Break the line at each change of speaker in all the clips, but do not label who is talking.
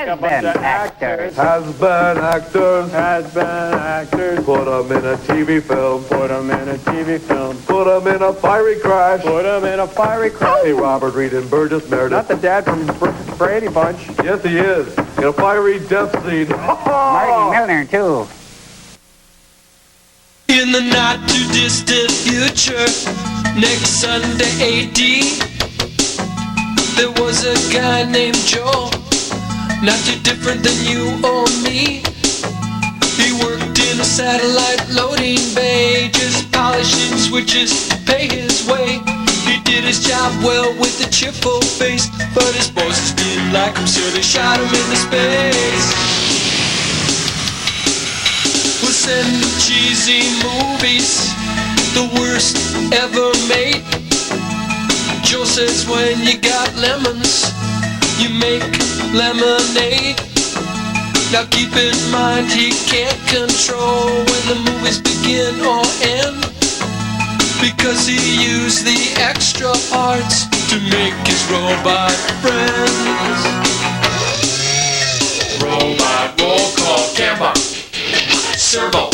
Has-been actors.
Has-been actors.
Has-been actors.
Put them in a TV film.
Put them in a TV film.
Put them in a fiery crash.
Put them in a fiery crash.
Hey, Robert Reed and Burgess Meredith.
Not the dad from Brady Bunch.
Yes, he is. In a fiery death scene.
Marty Milner, too.
In the not-too-distant future, next Sunday AD, there was a guy named Joe, not too different than you or me. He worked in a satellite loading bay, just polishing switches to pay his way. He did his job well with a cheerful face, but his bosses didn't like him, so they shot him into space. We'll send cheesy movies, the worst ever made. Joe says when you got lemons, you make lemonade. Now keep in mind he can't control when the movies begin or end, because he used the extra parts to make his robot friends. Robot roll call camera. Servo,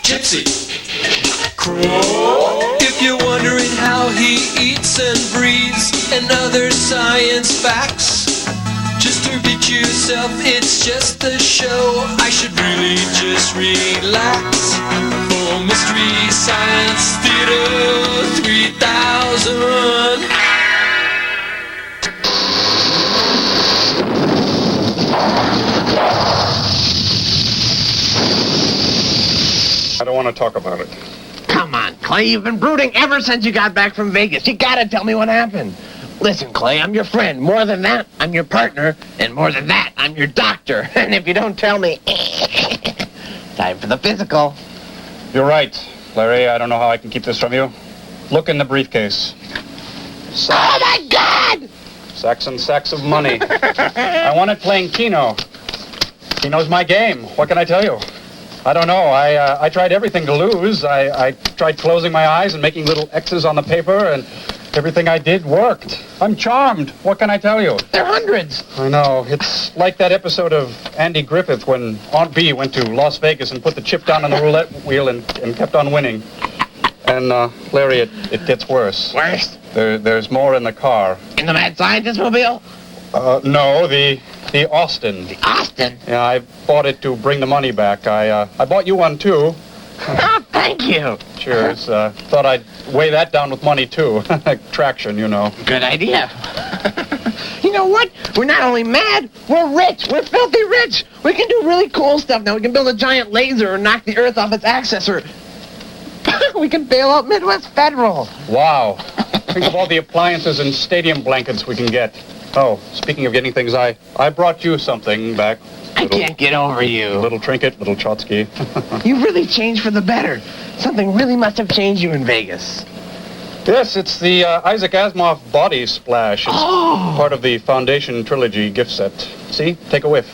Gypsy, Crow. If you're wondering how he eats and breathes and other science facts, just repeat yourself, it's just a show. I should really just relax. For Mystery Science Theater 3000.
I don't want to talk about it.
Come on, Clay, you've been brooding ever since you got back from Vegas. You gotta tell me what happened. Listen, Clay, I'm your friend. More than that, I'm your partner. And more than that, I'm your doctor. And if you don't tell me, time for the physical.
You're right, Larry. I don't know how I can keep this from you. Look in the briefcase.
Oh, my God!
Sacks and sacks of money. I wanted playing Keno. Keno's my game. What can I tell you? I don't know. I tried everything to lose. I tried closing my eyes and making little X's on the paper, and everything I did worked. I'm charmed. What can I tell you?
They're hundreds.
I know. It's like that episode of Andy Griffith when Aunt Bee went to Las Vegas and put the chip down on the roulette wheel and kept on winning. And, Larry, it gets worse.
Worse?
There's more in the car.
In the Mad Scientist mobile?
No, the Austin.
The Austin?
Yeah, I bought it to bring the money back. I bought you one, too.
Oh, thank you.
Sure, thought I'd weigh that down with money, too. Traction, you know.
Good idea. You know what? We're not only mad, we're rich. We're filthy rich. We can do really cool stuff now. We can build a giant laser or knock the Earth off its axis, or we can bail out Midwest Federal.
Wow. Think of all the appliances and stadium blankets we can get. Oh, speaking of getting things, I brought you something back.
I can't get over you.
Little trinket, little Chotsky.
You've really changed for the better. Something really must have changed you in Vegas.
Yes, it's the Isaac Asimov body splash. It's part of the Foundation Trilogy gift set. See? Take a whiff.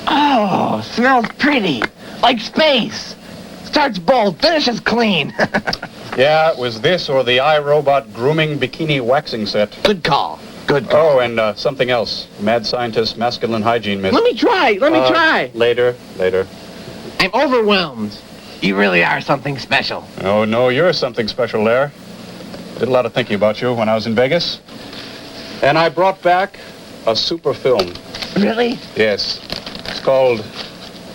Oh, smells pretty. Like space. Starts bold, finishes clean.
Yeah, it was this or the iRobot grooming bikini waxing set.
Good call. Good call.
Oh, and something else. Mad scientist, masculine hygiene mist.
Let me try.
Later.
I'm overwhelmed. You really are something special.
Oh, no, you're something special, Lair. Did a lot of thinking about you when I was in Vegas. And I brought back a super film.
Really?
Yes. It's called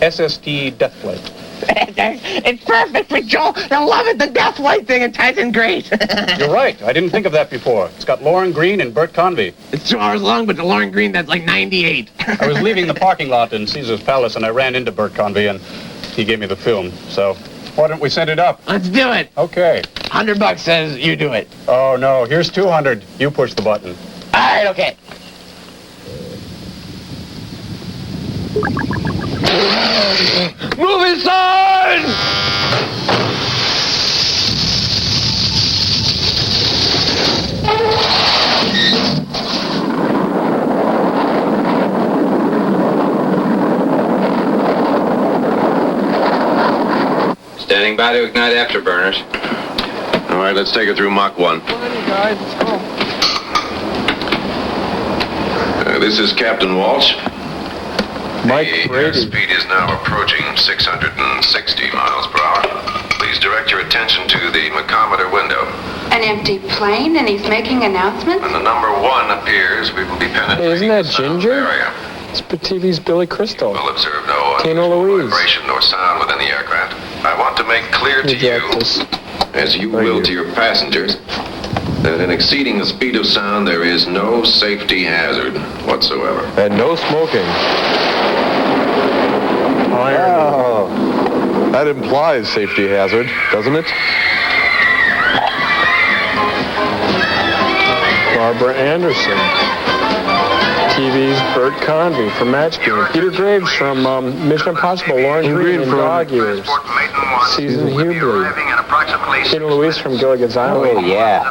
SST Deathflight.
It's perfect for Joel. I love it. The death light thing, it ties in great.
You're right. I didn't think of that before. It's got Lauren Green and Bert Convy.
It's 2 hours long, but the Lauren Green, that's like 98.
I was leaving the parking lot in Caesar's Palace, and I ran into Bert Convy, and he gave me the film. So why don't we set it up?
Let's do it.
Okay.
$100 says you do it.
Oh, no. Here's 200. You push the button.
All right, okay. Moving sign!
Standing by to ignite afterburners.
All right, let's take it through Mach 1.
Come on, you guys, let's go.
This is Captain Walsh.
Mike
The
Brady.
airspeed is now approaching 660 miles per hour. Please direct your attention to the machometer window.
An empty plane, and he's making announcements?
When the number 1 appears, we will be penetrating
Hey, isn't that
the sound
Ginger?
area.
It's TV's Billy Crystal.
We'll observe no
Tino
unusual
Louise.
vibration nor sound within the aircraft. I want to make clear to
You
you,
got this.
as you
Thank
will
you.
to your passengers, that in exceeding the speed of sound, there is no safety hazard whatsoever.
And no smoking.
Oh.
That implies safety hazard, doesn't it?
Barbara Anderson. TV's Bert Convy from Match Game. Peter Graves from Mission Impossible. Lauren
And
Green
Green
from
from
Dog Years. Susan Hubley. Tina Louise from Gilligan's Island.
Oh, yeah.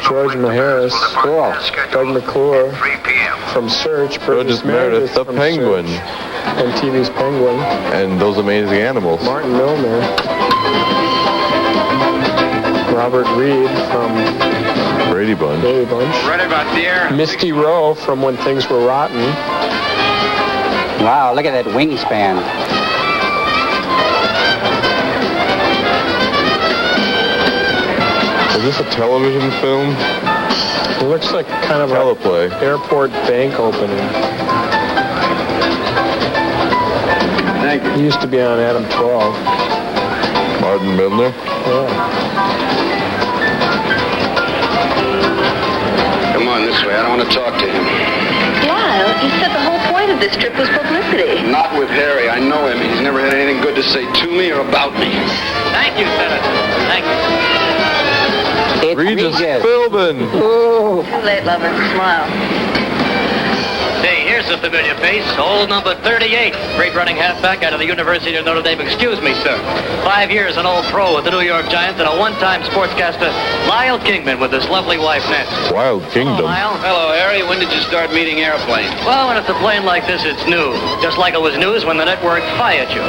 George Maharis.
Cool.
Doug McClure from Search.
Burgess Meredith, the
from
Penguin.
Search, and TV's Penguin.
And those amazing animals.
Martin Milner. Robert Reed from
Brady Bunch.
Brady Bunch.
Right about there.
Misty Rowe from When Things Were Rotten.
Wow, look at that wingspan.
Is this a television film?
It looks like kind of
Teleplay.
a airport bank opening.
Thank you.
He used to be on Adam 12.
Martin Milner.
Yeah.
Come on this way. I don't want to talk to him.
Lyle, you said the whole point of this trip was publicity.
Not with Harry. I know him. He's never had anything good to say to me or about me.
Thank you, Senator. Thank you.
It's
Regis
Regis.
Philbin.
Ooh.
Too late, lover. Smile.
Hey, here's a familiar face. Old number 38. Great running halfback out of the University of Notre Dame. Excuse me, sir. 5 years an old pro with the New York Giants and a one-time sportscaster, Lyle Kingman, with his lovely wife, Nancy.
Wild Kingdom.
Lyle.
Hello, Harry. When did you start meeting airplanes?
Well, when it's a plane like this, it's new. Just like it was news when the network fired you.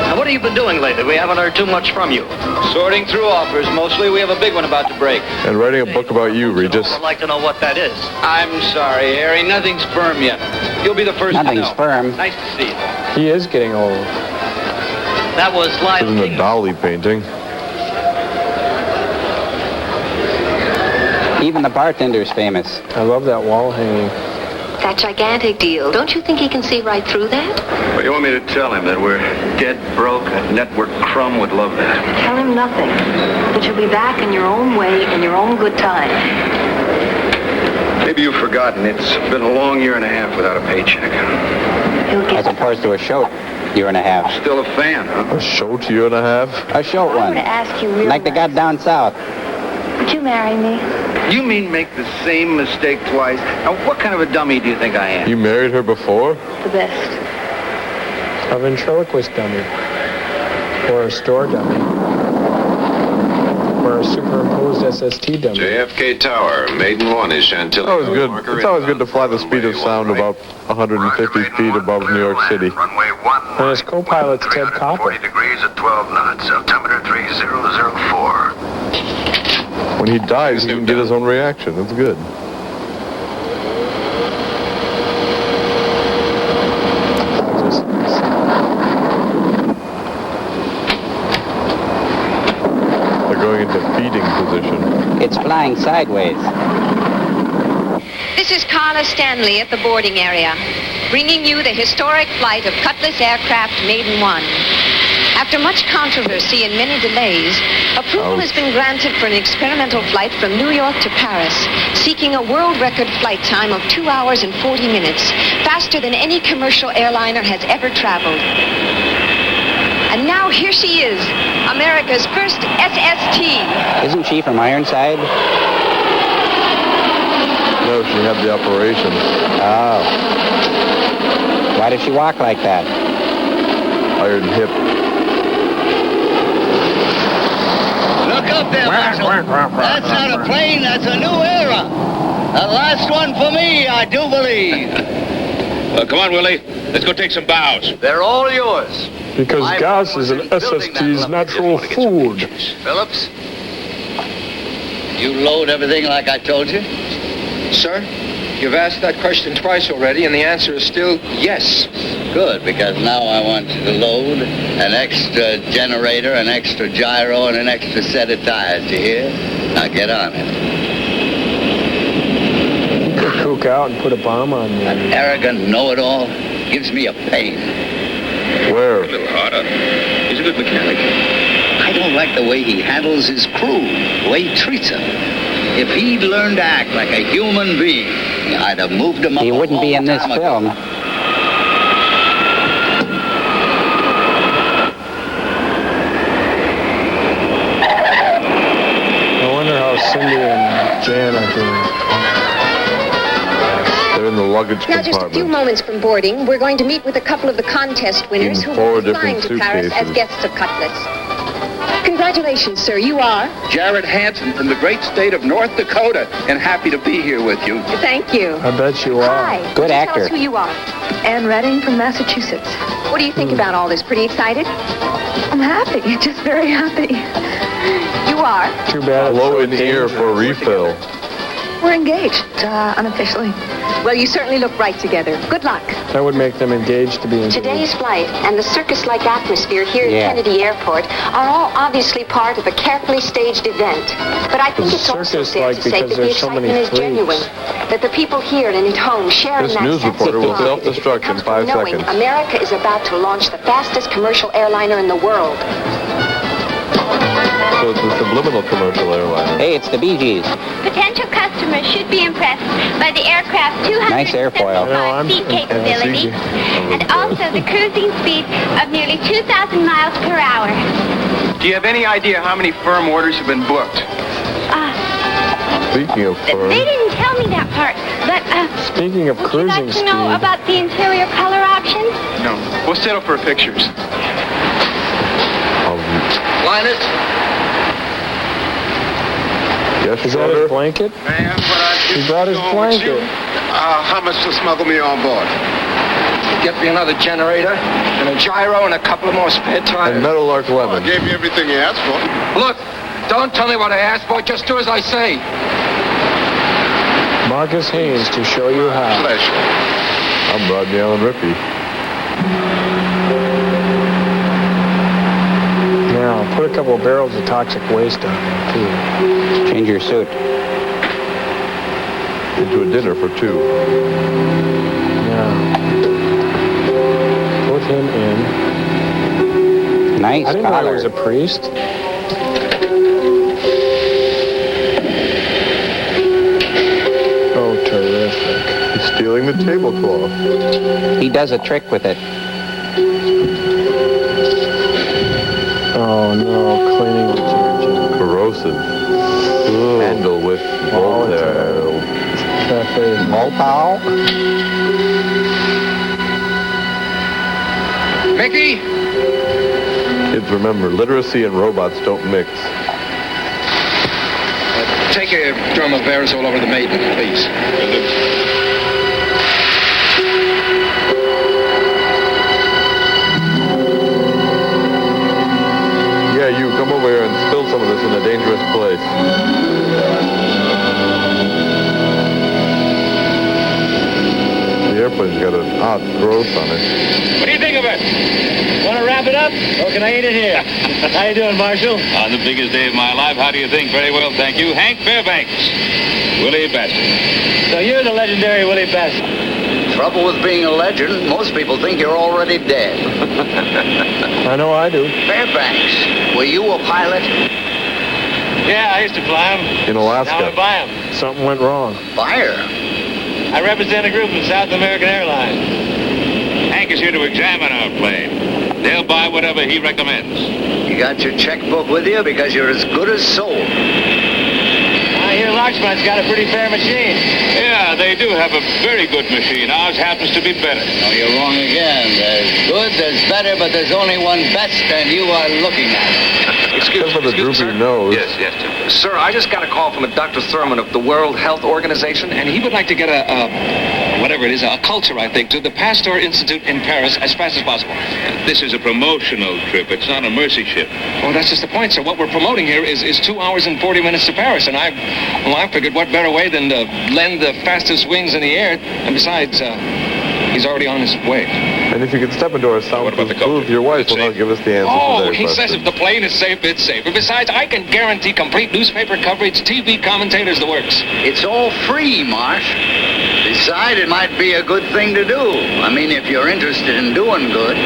Now, what have you been doing lately? We haven't heard too much from you.
Sorting through offers, mostly. We have a big one about to break.
And writing a book about you, Regis.
I'd like to know what that is.
I'm sorry, Harry. Nothing's firm yet. You'll be the first to
Nothing's
know.
firm.
Nice to see you.
He is getting old.
That was Lyle
This isn't a
Kingman.
Dolly painting.
Even the bartender's famous.
I love that wall hanging.
That gigantic deal. Don't you think he can see right through that?
Well, you want me to tell him that we're dead broke, a network crumb would love that.
Tell him nothing. That you'll be back in your own way, in your own good time.
Maybe you've forgotten. It's been a long year and a half without a paycheck.
He'll
As
get
opposed to a short year and a half.
Still a fan, huh?
A short year and a half.
A short
I want
one.
to ask you real
Like they got
nice.
down south.
Would you marry me?
You mean make the same mistake twice? Now, what kind of a dummy do you think I am?
You married her before?
The best.
A ventriloquist dummy. Or a store dummy. Or a superimposed SST dummy.
JFK Tower, Maiden 1 is Chantilly.
It's always good. It's always good to fly the speed of sound about 150 feet above New York City.
Runway 1.
And his co-pilot's Ted Copper.
40 degrees at 12 knots. Altimeter 3004.
When he dies, he can get his own reaction. That's good. They're going into feeding position.
It's flying sideways.
This is Carla Stanley at the boarding area, bringing you the historic flight of Cutlass Aircraft Maiden 1. After much controversy and many delays, approval has been granted for an experimental flight from New York to Paris, seeking a world record flight time of 2 hours and 40 minutes, faster than any commercial airliner has ever traveled. And now here she is, America's first SST.
Isn't she from Ironside?
No, she had the operation.
Oh. Why does she walk like that?
Iron hip.
Look up there, Marshal. That's not a plane, that's a new era. The last one for me, I do believe.
Come on, Willie. Let's go take some bows.
They're all yours.
Because gas is an SST's natural food.
Phillips, you load everything like I told you?
Sir, you've asked that question twice already, and the answer is still yes.
Good, because now I want to load an extra generator, an extra gyro, and an extra set of tires. Do you hear? Now get on it.
You could kook out and put a bomb on me.
That arrogant know-it-all gives me a pain.
Where?
A little harder. He's a good mechanic.
I don't like the way he handles his crew, the way he treats them. If he'd learned to act like a human being, I'd have moved him up.
He wouldn't be in this film.
I wonder how Cindy and Jan are doing.
They're in the luggage
Now, just a few
compartment.
moments from boarding, we're going to meet with a couple of the contest winners
In
who
four
will be flying
different
to Paris as
suitcases.
guests of Cutlets. Congratulations, sir. You are?
Jared Hansen from the great state of North Dakota, and happy to be here with you.
Thank you.
I bet you are.
Hi.
Good
Tell
actor.
us who you are.
Anne Redding from Massachusetts.
What do you think about all this? Pretty excited?
I'm happy, just very happy.
You are?
Too bad. it's
Blow
so
in the ear for a refill.
We're engaged, unofficially.
Well, you certainly look right together. Good luck.
That would make them engaged to be engaged.
Today's flight and the circus-like atmosphere here
Yeah.
at Kennedy Airport are all obviously part of a carefully staged event. But I think it's also fair
circus-like
to say
because
that the
there's so many
excitement is
freaks.
genuine. That the people here and at home share in
This
that
news
sense
reporter
of
will
pride
self-destruct in
comes from
5
knowing
seconds.
America is about to launch the fastest commercial airliner in the world.
So it's a subliminal commercial airliner.
Hey, it's the Bee Gees.
Potential customers should be impressed by the aircraft's
Nice airfoil.
275 seat capability and also the cruising speed of nearly 2,000 miles per hour.
Do you have any idea how many firm orders have been booked?
Speaking of
They
firm,
didn't tell me that part, but
Speaking of
would you
cruising
like to know
speed,
about the interior color options?
No. We'll settle for pictures.
Linus?
yes,
is that his
sir.
blanket?
Man, what I
He brought his blanket.
How much to smuggle me on board?
Get me another generator, and a gyro, and a couple of more spare tires.
And Meadowlark
I
Lemon.
gave you everything you asked for.
Look, don't tell me what I asked for. Just do as I say.
Marcus Haynes to show you how.
Pleasure.
I'm Rodney Allen Rippey.
Now, put a couple of barrels of toxic waste on there, too.
Change your suit.
Into a dinner for 2.
Now, put him in.
Nice
I didn't know he
collar.
was a priest. Oh, terrific.
He's stealing the tablecloth.
He does a trick with it.
Oh, no, cleaning detergent.
Corrosive. Handle with
Volatile. Cafe.
Volpal.
Mickey?
Kids, remember, literacy and robots don't mix.
Take a drum of aerosol over the maiden, please.
Yeah, you come over here and spill some of this in a dangerous place. The airplane's got an odd growth on it.
What do you think of it? Want to wrap it up? Or can I eat it here? How you doing, Marshal?
On the biggest day of my life, how do you think? Very well, thank you. Hank Fairbanks. Willie Best.
So you're the legendary Willie Best.
Trouble with being a legend, most people think you're already dead.
I know I do.
Fairbanks, were you a pilot?
Yeah, I used to fly them.
In Alaska.
Now I buy them.
Something went wrong.
Fire.
I represent a group in South American Airlines.
Hank is here to examine our plane. They'll buy whatever he recommends.
You got your checkbook with you because you're as good as sold.
I hear Larchmann's got a pretty fair machine.
Yeah, they do have a very good machine. Ours happens to be better.
Oh, you're wrong again. There's good, there's better, but there's only one best, and you are looking at it.
Except for the droopy nose.
Yes. Sir, I just got a call from a Dr. Thurman of the World Health Organization, and he would like to get whatever it is, a culture, I think, to the Pasteur Institute in Paris as fast as possible.
This is a promotional trip. It's not a mercy ship.
Well, that's just the point, sir. What we're promoting here is 2 hours and 40 minutes to Paris, and I figured what better way than to lend the fastest wings in the air, and besides, he's already on his way.
And if you could step into our soundproof booth, your wife will not give us the answer to
Oh,
their
he says
question.
if the plane is safe, it's safe. And besides, I can guarantee complete newspaper coverage, TV commentators, the works.
It's all free, Marsh. Besides, it might be a good thing to do. I mean, if you're interested in doing good.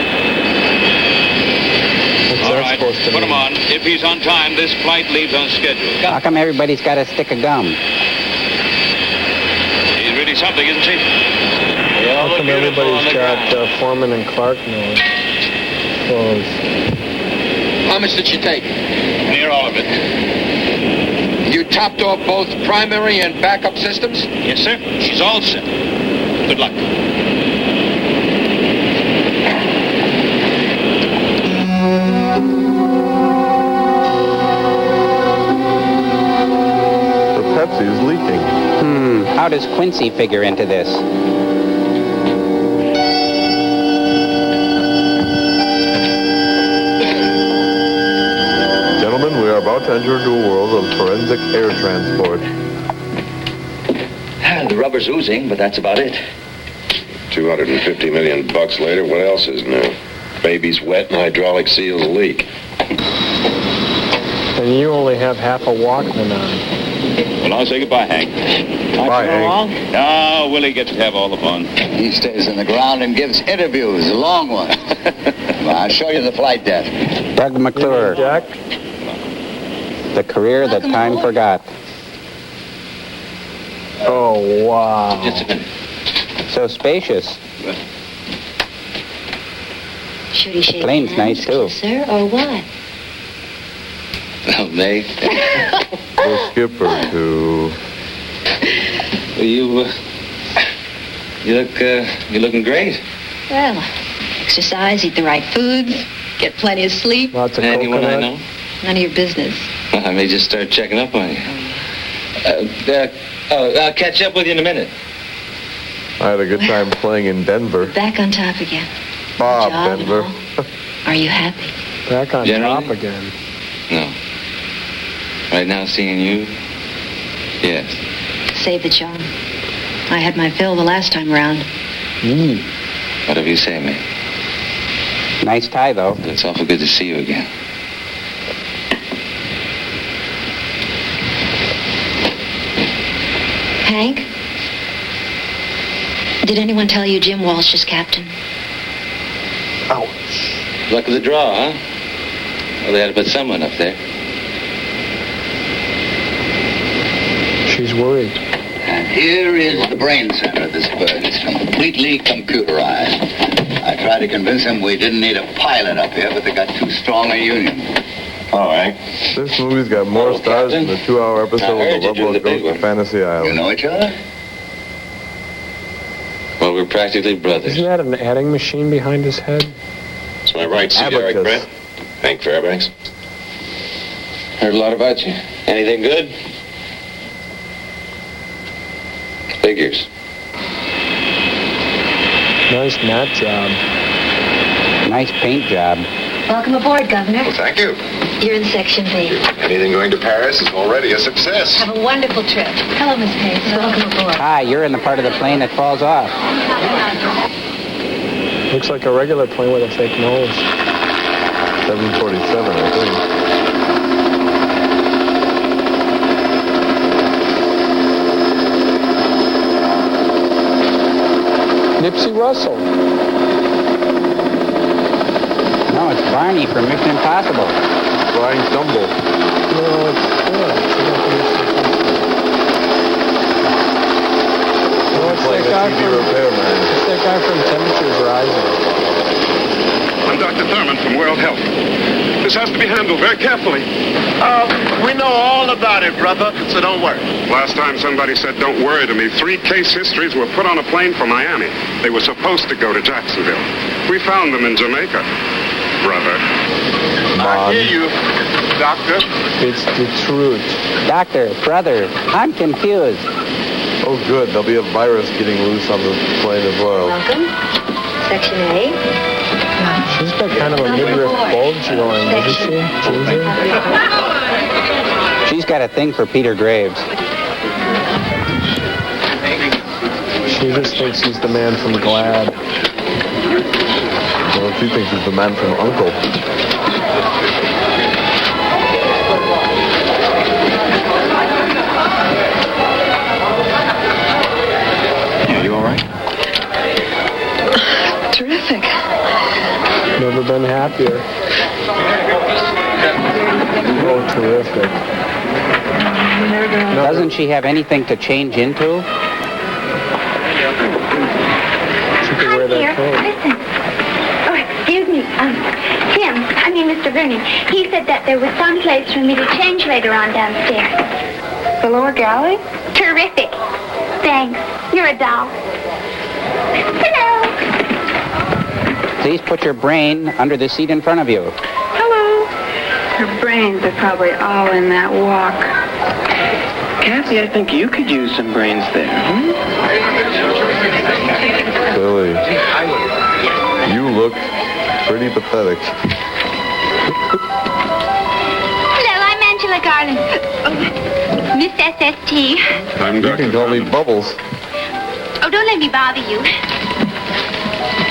All right, put him on. If he's on time, this flight leaves on schedule.
How come everybody's got a stick of gum?
He's really something, isn't she?
How come everybody's got Foreman and Clark nose? Clothes.
How much did she take?
Near all of it.
You topped off both primary and backup systems?
Yes, sir. She's all set. Good luck.
The Pepsi's leaking.
How does Quincy figure into this?
Gentlemen, we are about to enter into a world of forensic air transport.
The rubber's oozing, but that's about it.
$250 million later, what else is new? Baby's wet and hydraulic seals leak.
And you only have half a Walkman on.
Well, I'll say goodbye, Hank.
Bye, Hank.
Oh, Willie gets to have all the fun.
He stays in the ground and gives interviews, long ones. Well, I'll show you the flight deck.
Doug McClure.
Jack?
The career that time forgot.
Oh, wow.
Just a minute.
So spacious.
Should he shake
Plane's
hands,
nice, too.
kiss her, or what?
Well, May.
The skipper, too.
You're looking great.
Well, exercise, eat the right foods, get plenty of sleep.
Lots of
Anyone I
coconut.
know?
None of your business.
I may just start checking up on you. I'll catch up with you in a minute.
I had a good time playing in Denver.
Back on top again.
Bob,
Job and
Denver.
Are you happy?
Back on
Generally?
top again.
No. Right now, seeing you? Yes.
Save the charm. I had my fill the last time around.
Whatever you say, May.
Nice tie, though.
It's awful good to see you again.
Hank? Did anyone tell you Jim Walsh is captain?
Luck of the draw, huh? Well, they had to put someone up there.
She's worried.
And here is the brain center of this bird. It's completely computerized. I tried to convince him we didn't need a pilot up here, but they got too strong a union.
All right.
This movie's got more stars than the 2-hour episode of The Love Boat Goes to Fantasy Island.
You know each other?
Well, we're practically brothers.
Isn't that an adding machine behind his head?
That's my right seat, Eric
Abacus.
Brett. Hank Fairbanks.
Heard a lot about you. Anything good? Figures.
Nice mat job.
Nice paint job.
Welcome aboard, Governor.
Well, thank you.
You're in Section B.
Anything going to Paris is already a success.
Have a wonderful trip. Hello, Miss Pace. Welcome aboard.
Hi, you're in the part of the plane that falls off.
Looks like a regular plane with a fake nose.
747, I think.
Nipsey Russell.
No, it's Barney from Mission Impossible.
Flying Tumble.
No, it's
Playing
that
a
guy
TV
from-
repairman.
It's that guy from Temperatures Rising.
I'm Dr. Thurman from World Health. This has to be handled very carefully.
We know all about it, brother, so don't worry.
Last time somebody said don't worry to me, 3 case histories were put on a plane for Miami. They were supposed to go to Jacksonville. We found them in Jamaica. Brother.
I hear you.
Doctor?
It's the truth.
Doctor, brother, I'm confused.
Oh, good. There'll be a virus getting loose on the plane as well.
Welcome. Section A.
She's got kind of a midriff bulge going, doesn't she? Ginger?
She's got a thing for Peter Graves.
She just thinks he's the man from Glad.
Well, she thinks he's the man from Uncle.
Yeah, you all right?
Terrific.
Never been happier. Oh, terrific.
Doesn't she have anything to change into?
She could wear that coat.
Listen. Oh, excuse me. Mr. Vernon. He said that there was some place for me to change later on downstairs.
The lower gallery?
Terrific. Thanks. You're a doll. Hello.
Please put your brain under the seat in front of you.
Hello. Her brains are probably all in that walk.
Kathy, I think you could use some brains there.
Billy, you look pretty pathetic.
Hello, I'm Angela Garland. Miss SST.
You can call me Bubbles.
Oh, don't let me bother you.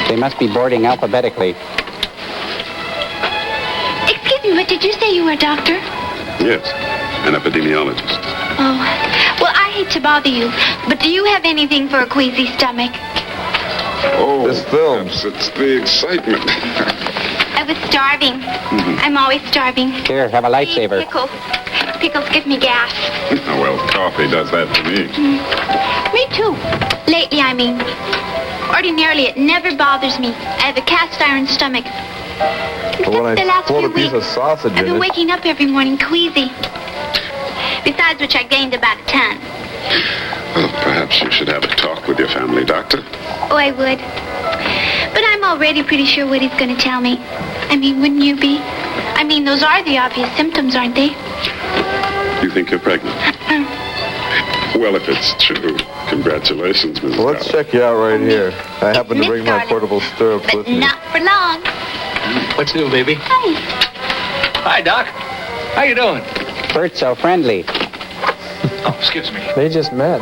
They must be boarding alphabetically.
Excuse me, but did you say you were a doctor?
Yes, an epidemiologist.
Oh, well, I hate to bother you, but do you have anything for a queasy stomach?
Oh,
this film.
It's the excitement.
I was starving. I'm always starving.
Here, have a lightsaber.
Pickles. Pickles give me gas.
Well, coffee does that to me.
Me too. Lately, I mean. Ordinarily, it never bothers me. I have a cast iron stomach.
But when
the
I
last
float
few
a piece of
weeks,
sausage
I've
in
been
it,
waking up every morning queasy. Besides which, I gained about a ton.
Well, perhaps you should have a talk with your family doctor.
Oh, I would. But I'm already pretty sure what he's going to tell me. I mean, wouldn't you be? I mean, those are the obvious symptoms, aren't they?
You think you're pregnant? Well, if it's true, congratulations, Mrs.
well, let's check you out right here. I happen to bring my portable stirrups with me.
Not for long.
What's new, baby?
Hi.
Hi, Doc. How you doing?
Bert's so friendly.
Oh, excuse me.
They just met.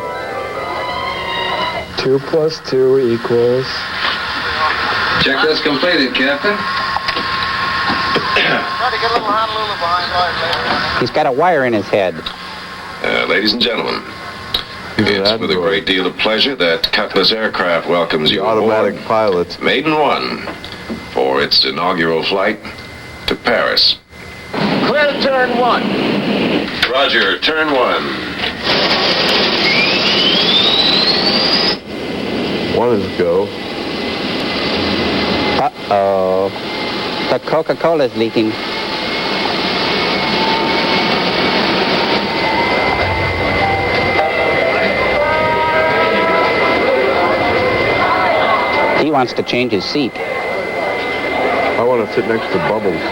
2 + 2 equals...
Checklist completed, Captain.
He's got a wire in his head.
Ladies and gentlemen, it's with a great deal of pleasure that Cutlass Aircraft welcomes you
Automatic
aboard
pilot.
Maiden One for its inaugural flight to Paris.
Clear to turn 1.
Roger, turn 1.
One is go.
Uh-oh. The Coca-Cola's leaking. He wants to change his seat.
I want to sit next to Bubbles.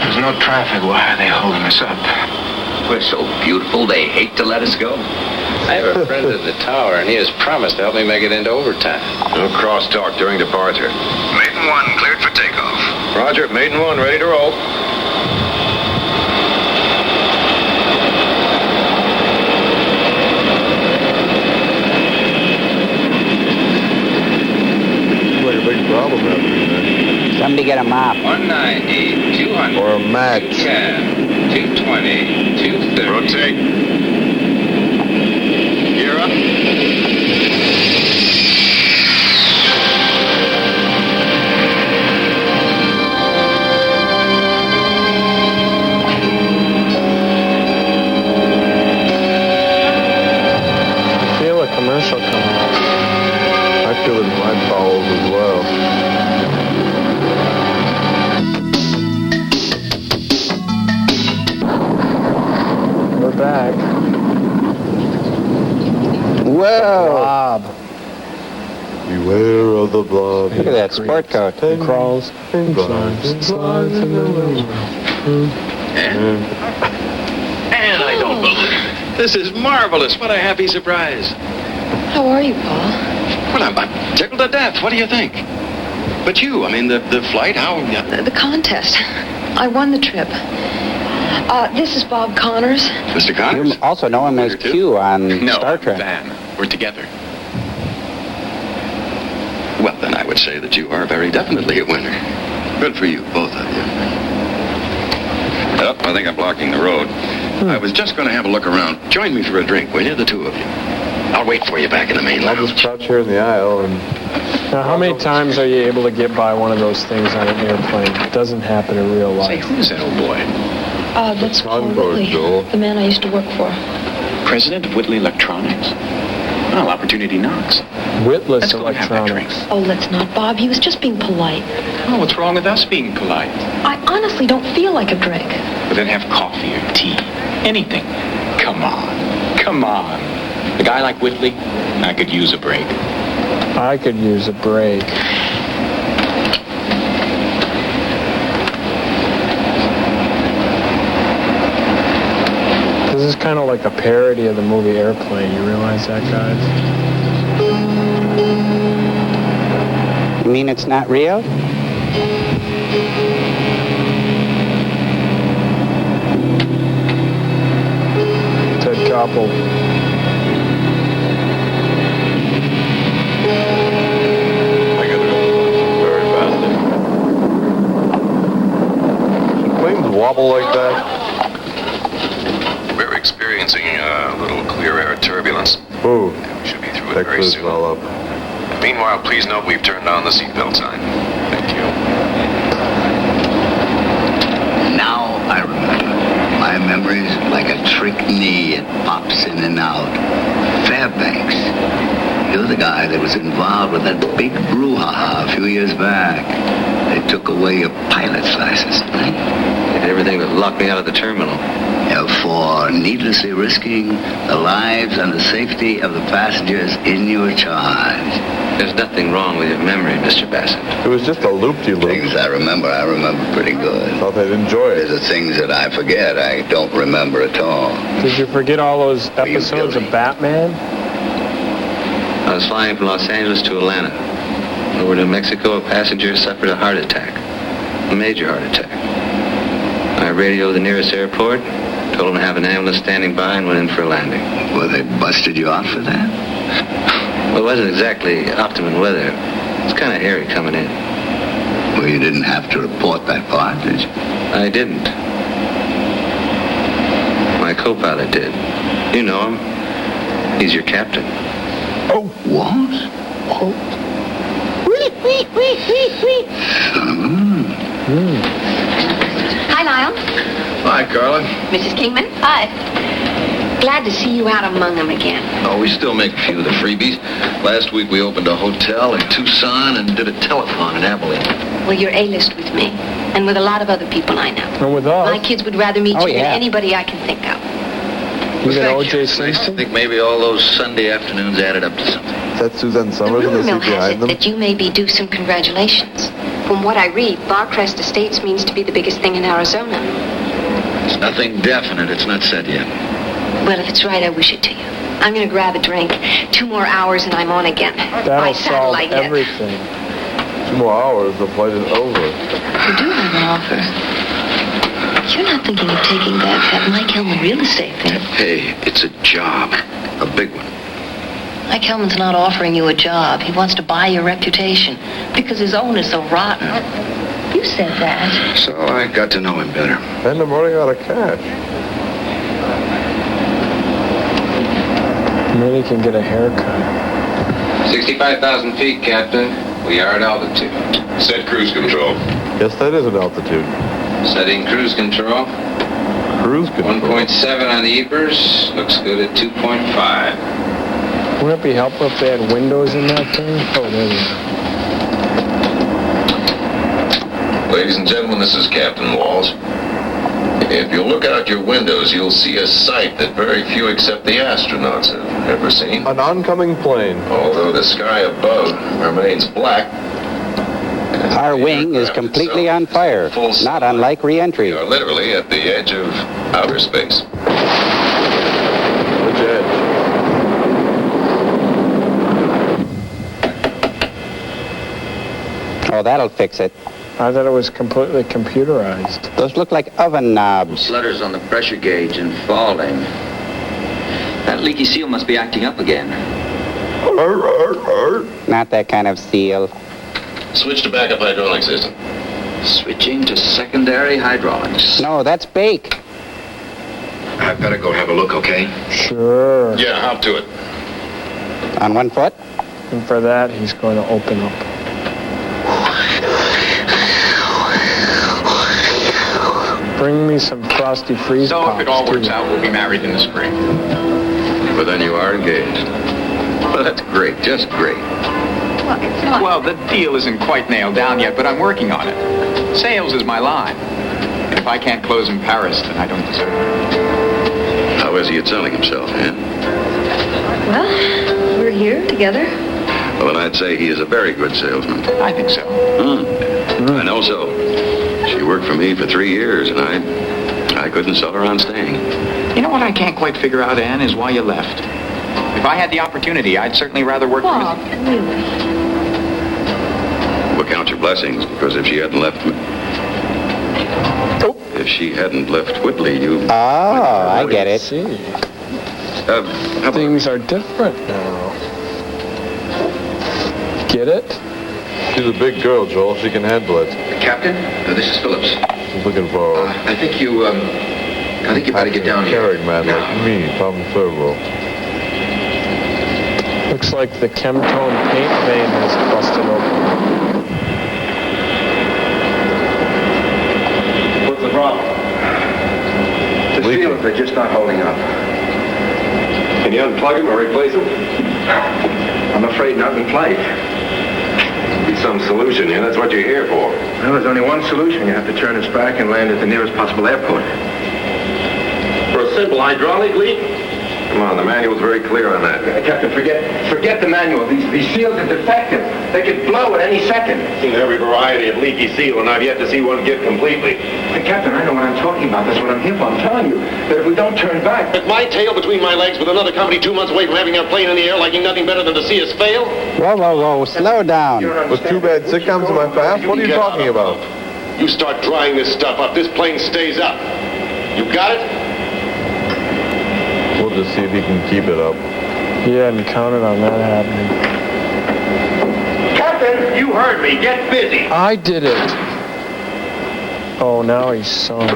There's no traffic. Why are they holding us up?
We're so beautiful, they hate to let us go.
I have a friend at the tower, and he has promised to help me make it into overtime.
No crosstalk during departure.
Maiden One cleared for takeoff.
Roger, Maiden One ready to roll.
Like a big problem happening there.
Somebody get a mop.
190, 200.
Or a match.
220, 230.
Rotate. Gear up.
muscular blind bowels as well.
We're back.
Whoa!
Blob.
Beware of the blob.
Look at that sport coat.
It crawls and climbs and slides in the room.
And I don't believe it. This is marvelous. What a happy surprise.
How are you, Paul?
Well, I'm tickled to death. What do you think? But you, I mean, the flight, how...
The contest. I won the trip. This is Bob Connors.
Mr. Connors?
You also know him as Q on
No,
Star Trek.
Van. We're together. Well, then I would say that you are very definitely a winner. Good for you, both of you. Oh, I think I'm blocking the road. I was just going to have a look around. Join me for a drink, will you, the two of you? I'll wait for you back in the main
I'll
lounge.
just crouch here in the aisle and...
Now, how many times are you able to get by one of those things on an airplane? It doesn't happen in real
Say,
life.
who's that old boy?
That's Paul
Concord,
Whitley,
Joel.
the man I used to work for.
President of Whitley Electronics? Well, opportunity knocks.
Witless
Let's go and have that
electronics.
drink.
Oh, let's not, Bob. He was just being polite.
Oh, what's wrong with us being polite?
I honestly don't feel like a drink.
But then have coffee or tea. Anything. Come on. Come on. A guy like Whitley, I could use a break.
I could use a break. This is kind of like a parody of the movie Airplane. You realize that, guys?
You mean it's not real?
Ted Koppel.
I got it very badly. Should planes wobble like that?
We're experiencing a little clear air turbulence.
Ooh,
We should be through it
that
very
could
soon.
swell up.
Meanwhile, please note we've turned on the seatbelt sign. Thank you.
Now I remember. My memory's like a trick knee. It pops in and out. Fairbanks. You're the guy that was involved with that big brouhaha a few years back. They took away your pilot's license, right?
Everything that locked me out of the terminal.
Yeah, for needlessly risking the lives and the safety of the passengers in your charge.
There's nothing wrong with your memory, Mr. Bassett.
It was just a loop-de-loop.
Things I remember pretty good.
Thought they'd enjoy it.
There's the things that I forget, I don't remember at all.
Did you forget all those episodes of Batman?
I was flying from Los Angeles to Atlanta. Over to Mexico, a passenger suffered a heart attack. A major heart attack. I radioed the nearest airport, told them to have an ambulance standing by, and went in for a landing.
Well, they busted you out for that?
Well, it wasn't exactly optimum weather. It's kind of hairy coming in.
Well, you didn't have to report that part, did you?
I didn't. My co-pilot did. You know him. He's your captain.
Oh, what? Oh.
Hi, Lyle.
Hi, Carla.
Mrs. Kingman. Hi. Glad to see you out among them again.
Oh, we still make a few of the freebies. Last week we opened a hotel in Tucson and did a telethon in Abilene.
Well, you're A-list with me, and with a lot of other people I know.
And with us?
My kids would rather meet you than anybody I can think of.
Even O.J.
I
Simpson?
think maybe all those Sunday afternoons added up to something.
Is that Suzanne Summers in the
Rumor mill
seat
has
behind
it
them?
that you may be due some congratulations. From what I read, Barcrest Estates means to be the biggest thing in Arizona.
It's nothing definite. It's not said yet.
Well, if it's right, I wish it to you. I'm going to grab a drink. 2 more hours and I'm on again.
That'll
By
solve
satellite yet.
everything.
2 more hours, the flight is over.
I do have an offer. You're not thinking of taking that Mike Hellman real estate thing.
Hey, it's a job. A big one.
Mike Hellman's not offering you a job. He wants to buy your reputation because his own is so rotten. You said that.
So I got to know him better.
And I'm running out of cash.
Maybe can get a haircut.
65,000 feet, Captain. We are at altitude.
Set cruise control.
Yes, that is an altitude.
Setting cruise control.
Cruise control.
1.7 on the Eepers. Looks good at 2.5.
Wouldn't it be helpful if they had windows in that thing? Oh, there we go.
Ladies and gentlemen, this is Captain Walls. If you look out your windows, you'll see a sight that very few except the astronauts have ever seen.
An oncoming plane.
Although the sky above remains black.
Our wing is completely on fire, not unlike re-entry.
We are literally at the edge of outer space.
Which edge?
Oh, that'll fix it.
I thought it was completely computerized.
Those look like oven knobs.
Letters on the pressure gauge and falling. That leaky seal must be acting up again.
Not that kind of seal.
Switch to backup hydraulic system.
Switching to secondary hydraulics.
No, that's bake.
I've got to go have a look, okay?
Sure.
Yeah, hop to it.
On one foot?
And for that, he's going to open up. Bring me some Frosty Freeze
So
Pops,
if it all works
too.
out, we'll be married in the spring.
But then you are engaged. Well, that's great, just great.
Well, the deal isn't quite nailed down yet, but I'm working on it. Sales is my line. And if I can't close in Paris, then I don't deserve it.
How is he at selling himself, eh?
Well, we're here together.
Well, then I'd say he is a very good salesman.
I think so.
I know so. She worked for me for 3 years, and I couldn't sell her on staying.
You know what I can't quite figure out, Ann, is why you left. If I had the opportunity, I'd certainly rather work for
Bob, really?
Well, count your blessings, because if she hadn't left me... If she hadn't left Whitley, you...
Oh, I get it.
See. Things are different now. Get it?
She's a big girl, Joel. She can handle it.
Captain, this is Phillips.
She's looking for...
I think you better get down here.
Caring man like me, Tom Servo.
Looks like the Chemtone paint vein has busted open.
What's the problem? The seals are just not holding up. Can you unplug them or replace them? I'm afraid not in flight. Be some solution here. That's what you're here for. Well, there's only one solution. You have to turn us back and land at the nearest possible airport. For a simple hydraulic leak? Come on, the manual's very clear on that.
Captain, forget the manual. These seals are defective. They could blow at any second.
Seen every variety of leaky seal, and I've yet to see one give completely.
Captain, I know what I'm talking about. That's what I'm here for. I'm telling you that if we don't turn back...
With my tail between my legs with another company 2 months away from having our plane in the air, liking nothing better than to see us fail?
Whoa, whoa, whoa. Slow down.
With 2 bad sitcoms in my past? What are you talking about?
You start drying this stuff up. This plane stays up. You got it?
We'll just see if he can keep it up.
He hadn't counted on that happening.
Captain, you heard me. Get busy.
I did it. Oh, now he's sunk.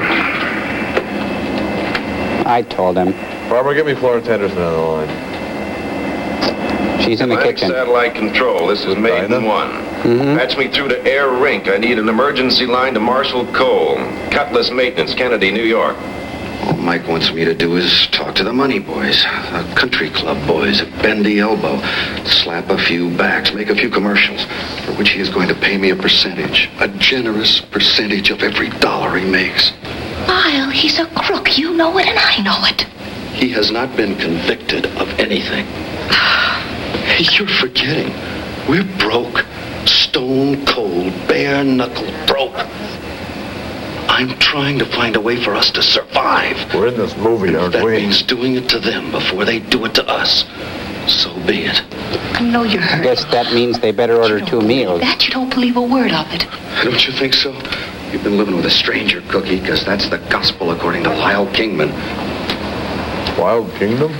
I told him.
Barbara, get me Florence Henderson on the line.
She's in the kitchen.
Satellite control. This is Maiden 1. Patch me through to Air Rink. I need an emergency line to Marshall Cole. Cutlass Maintenance, Kennedy, New York.
All Mike wants me to do is talk to the money boys, the country club boys, bend the elbow, slap a few backs, make a few commercials, for which he is going to pay me a percentage, a generous percentage of every dollar he makes.
Lyle, he's a crook. You know it and I know it.
He has not been convicted of anything. You're forgetting. We're broke. Stone cold, bare knuckle broke. I'm trying to find a way for us to survive.
We're in this movie, aren't
that
we?
That means doing it to them before they do it to us. So be it.
I know you're hurt.
I guess that means they better order 2 meals.
That you don't believe a word of it.
Don't you think so? You've been living with a stranger, Cookie, because that's the gospel according to Lyle Kingman.
Wild Kingdom?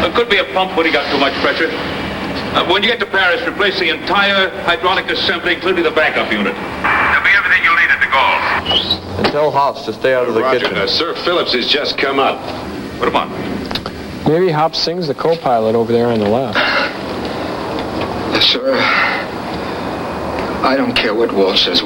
It could be a pump when he got too much pressure. When you get to Paris, replace the entire hydraulic assembly, including the backup unit.
There'll be everything you'll need at the Gulf.
And tell Hops to stay out of the kitchen.
Sir Phillips has just come up.
What about?
Maybe Hop Singh's the co-pilot over there on the left.
Sir, I don't care what Walsh says.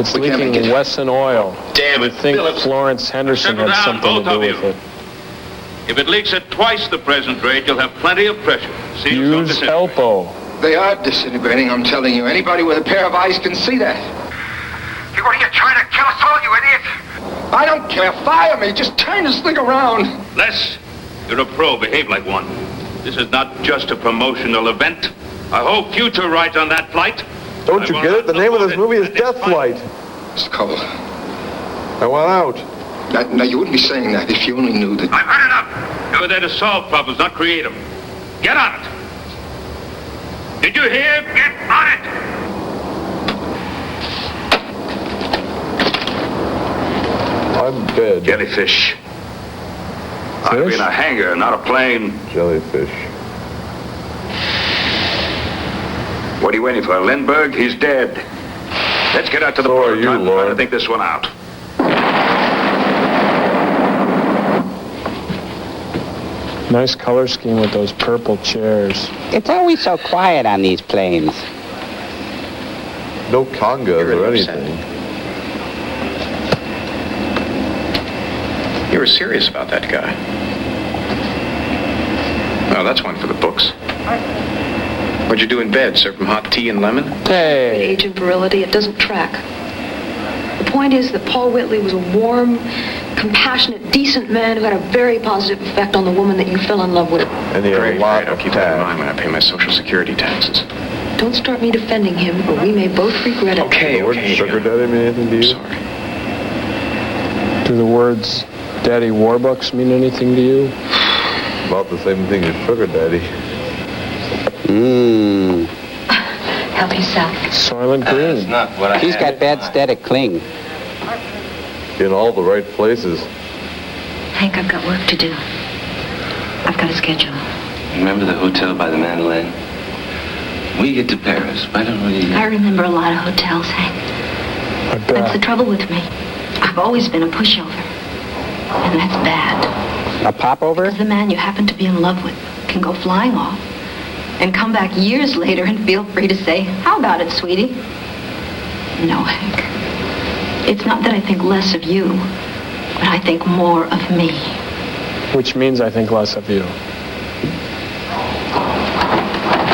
It's
We can't
leaking
make it.
Wesson oil.
Damn it,
I think
Phillips.
Florence Henderson
Settle
had
down,
something to
both
do
of you.
with it.
If it leaks at twice the present rate, you'll have plenty of pressure. Seals don't
Use
disintegrate.
Elpo.
They are disintegrating, I'm telling you. Anybody with a pair of eyes can see that.
You what are you trying to kill us all, you idiot?
I don't care. Fire me. Just turn this thing around.
Les, you're a pro. Behave like one. This is not just a promotional event. I hope future rides on that flight.
Don't you get it? The name of this movie is Death Flight.
Mr. Cole.
I want out.
Now, you wouldn't be saying that if you only knew that...
I've heard enough. You're there to solve problems, not create them. Get on it. Did you hear? Get on it.
I'm dead.
Jellyfish. I'll be in a hangar, not a plane.
Jellyfish.
What are you waiting for? Lindbergh? He's dead. Let's get out to the
So are you,
I'm
Lord.
trying to think this one out.
Nice color scheme with those purple chairs.
It's always so quiet on these planes.
No congas or anything.
You were serious about that guy. Well, that's one for the books. What'd you do in bed? Serve him hot tea and lemon?
The age of virility, it doesn't track. The point is that Paul Whitley was a warm, compassionate, decent man who had a very positive effect on the woman that you fell in love with.
And he had a lot
I'll
of
keep that in mind when I pay my Social Security taxes.
Don't start me defending him, or we may both regret it.
The word sugar daddy mean anything to you?
Sorry.
Do the words Daddy Warbucks mean anything to you?
About the same thing as sugar daddy.
Mmm.
Help yourself.
Soylent Green.
Not what I
He's got bad static cling.
In all the right places.
Hank, I've got work to do. I've got a schedule.
Remember the hotel by the Madeleine? We get to Paris. Why don't we...
I remember a lot of hotels, Hank.
I
That's the
bet.
trouble with me. I've always been a pushover. And that's bad.
A popover?
Because the man you happen to be in love with can go flying off and come back years later and feel free to say, "How about it, sweetie?" No, Hank. It's not that I think less of you, but I think more of me.
Which means I think less of you.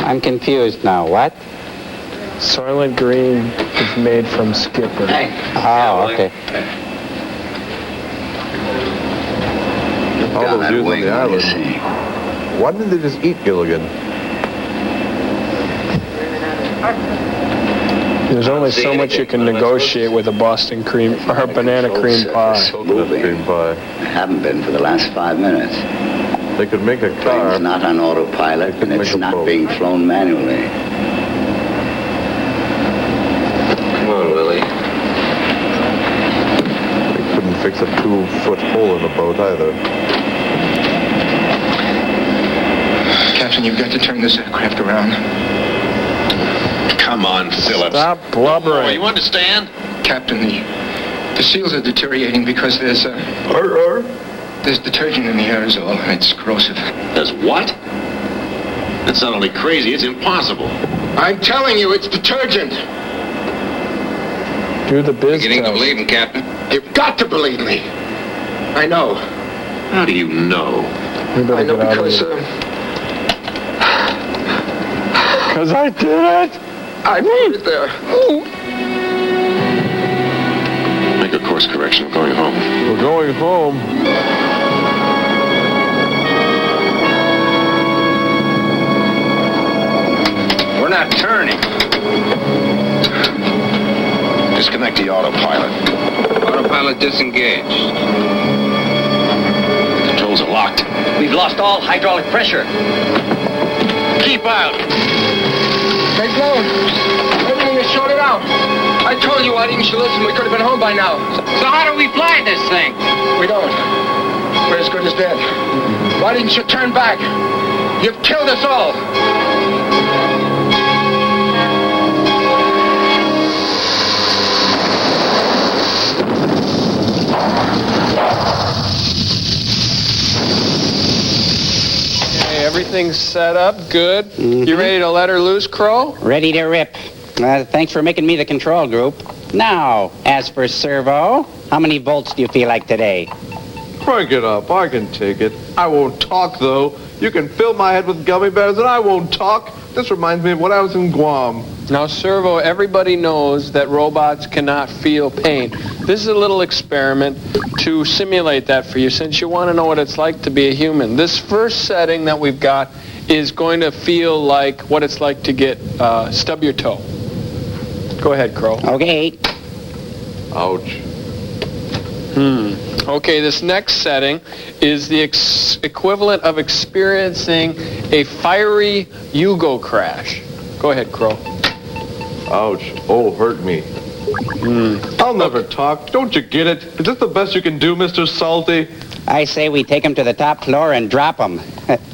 I'm confused now. What?
Soylent Green is made from Skipper.
Oh, okay.
All those dudes on the island. Why didn't they just eat Gilligan?
There's only so much you can negotiate with a Boston cream or a banana cream pie.
Coconut cream pie.
Haven't been for the last 5 minutes.
They could make a car.
It's not on autopilot, and it's not being flown manually.
Come on, Willie.
They couldn't fix a 2-foot hole in the boat either.
Captain, you've got to turn this aircraft around.
Come on, Phillips.
Stop blubbering.
Oh, you understand?
Captain, the seals are deteriorating because there's detergent in the aerosol, and it's corrosive.
There's what? That's not only crazy, it's impossible.
I'm telling you, it's detergent.
Do the biz
Beginning to
test.
believe him, Captain.
You've got to believe me. I know.
How do you know?
We better
I know
get out of
because,
here. Because I did it.
I put it there.
Make a course correction. I'm going home.
We're going home.
We're not turning. Disconnect the autopilot.
Autopilot disengaged.
Controls are locked.
We've lost all hydraulic pressure.
Keep out.
They've blown. Everything is shorted out. I told you why didn't you listen? We could have been home by now.
So how do we fly this thing?
We don't. We're as good as dead. Why didn't you turn back? You've killed us all.
Everything's set up, good. You ready to let her loose, Crow?
Ready to rip. Thanks for making me the control group. Now, as for servo, how many volts do you feel like today?
Crank it up. I can take it. I won't talk, though. You can fill my head with gummy bears, and I won't talk. This reminds me of when I was in Guam.
Now, Servo, everybody knows that robots cannot feel pain. This is a little experiment to simulate that for you, since you want to know what it's like to be a human. This first setting that we've got is going to feel like what it's like to get stub your toe. Go ahead, Crow.
Okay.
Ouch.
Okay, this next setting is the equivalent of experiencing a fiery Yugo crash. Go ahead, Crow.
Ouch. Oh, hurt me. I'll never talk. Don't you get it? Is this the best you can do, Mr. Salty?
I say we take him to the top floor and drop him.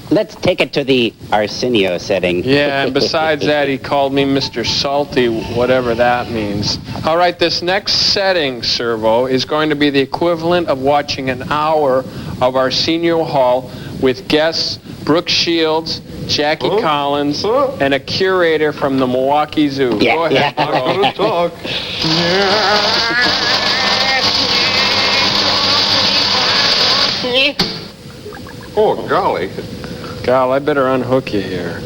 Let's take it to the Arsenio setting.
Yeah, and besides that, he called me Mr. Salty, whatever that means. All right, this next setting, Servo, is going to be the equivalent of watching an hour of Arsenio Hall with guests Brooke Shields, Jackie Collins, and a curator from the Milwaukee Zoo.
Yeah,
Go ahead,
I'm gonna talk. Oh, golly.
Gal, I better unhook you here.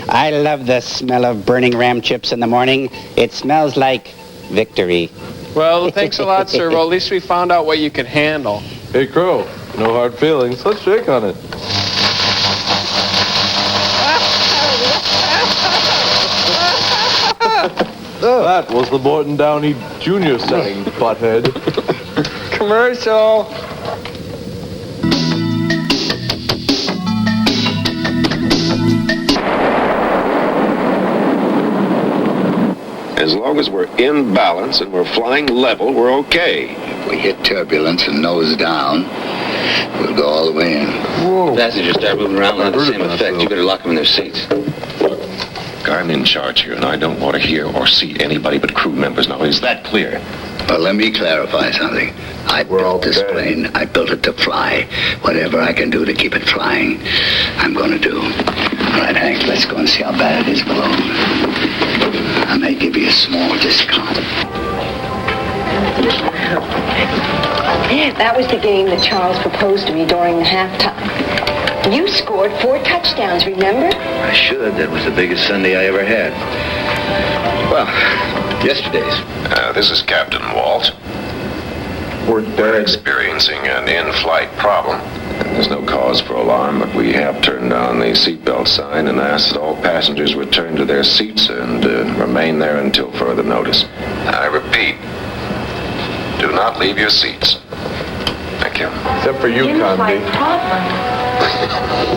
I love the smell of burning ram chips in the morning. It smells like victory.
Well, thanks a lot, Servo. At least we found out what you can handle.
Hey, Crow. No hard feelings. Let's shake on it. That was the Morton Downey Jr. setting, butthead.
Commercial.
As long as we're in balance and we're flying level, we're okay.
If we hit turbulence and nose down, we'll go all the way in.
Whoa. Passengers start moving around, will have the same effect. You better lock them in their seats.
Look, I'm in charge here, and I don't want to hear or see anybody but crew members. Now, is that clear?
Well, let me clarify something. I built this plane. I built it to fly. Whatever I can do to keep it flying, I'm going to do. All right, Hank, let's go and see how bad it is below. I may give you a small discount.
That was the game that Charles proposed to me during the halftime. You scored 4 touchdowns, remember?
I should. That was the biggest Sunday I ever had. Well, yesterday's.
This is Captain Walt. We're experiencing an in-flight problem. There's no cause for alarm, but we have turned on the seatbelt sign and asked that all passengers return to their seats and remain there until further notice. I repeat, do not leave your seats. Thank you.
Except for you, Condi.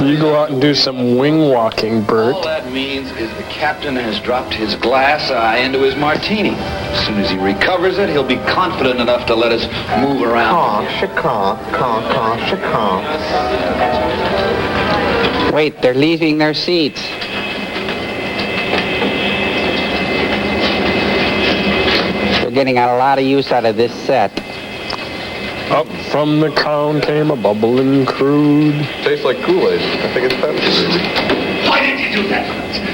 You go out and do some wing walking, Bert.
All that means is the captain has dropped his glass eye into his martini. As soon as he recovers it, he'll be confident enough to let us move around.
Wait, they're leaving their seats. They're getting a lot of use out of this set.
Up from the crown came a bubbling crude.
Tastes like Kool-Aid. I think it's Pepsi.
Why did you do that?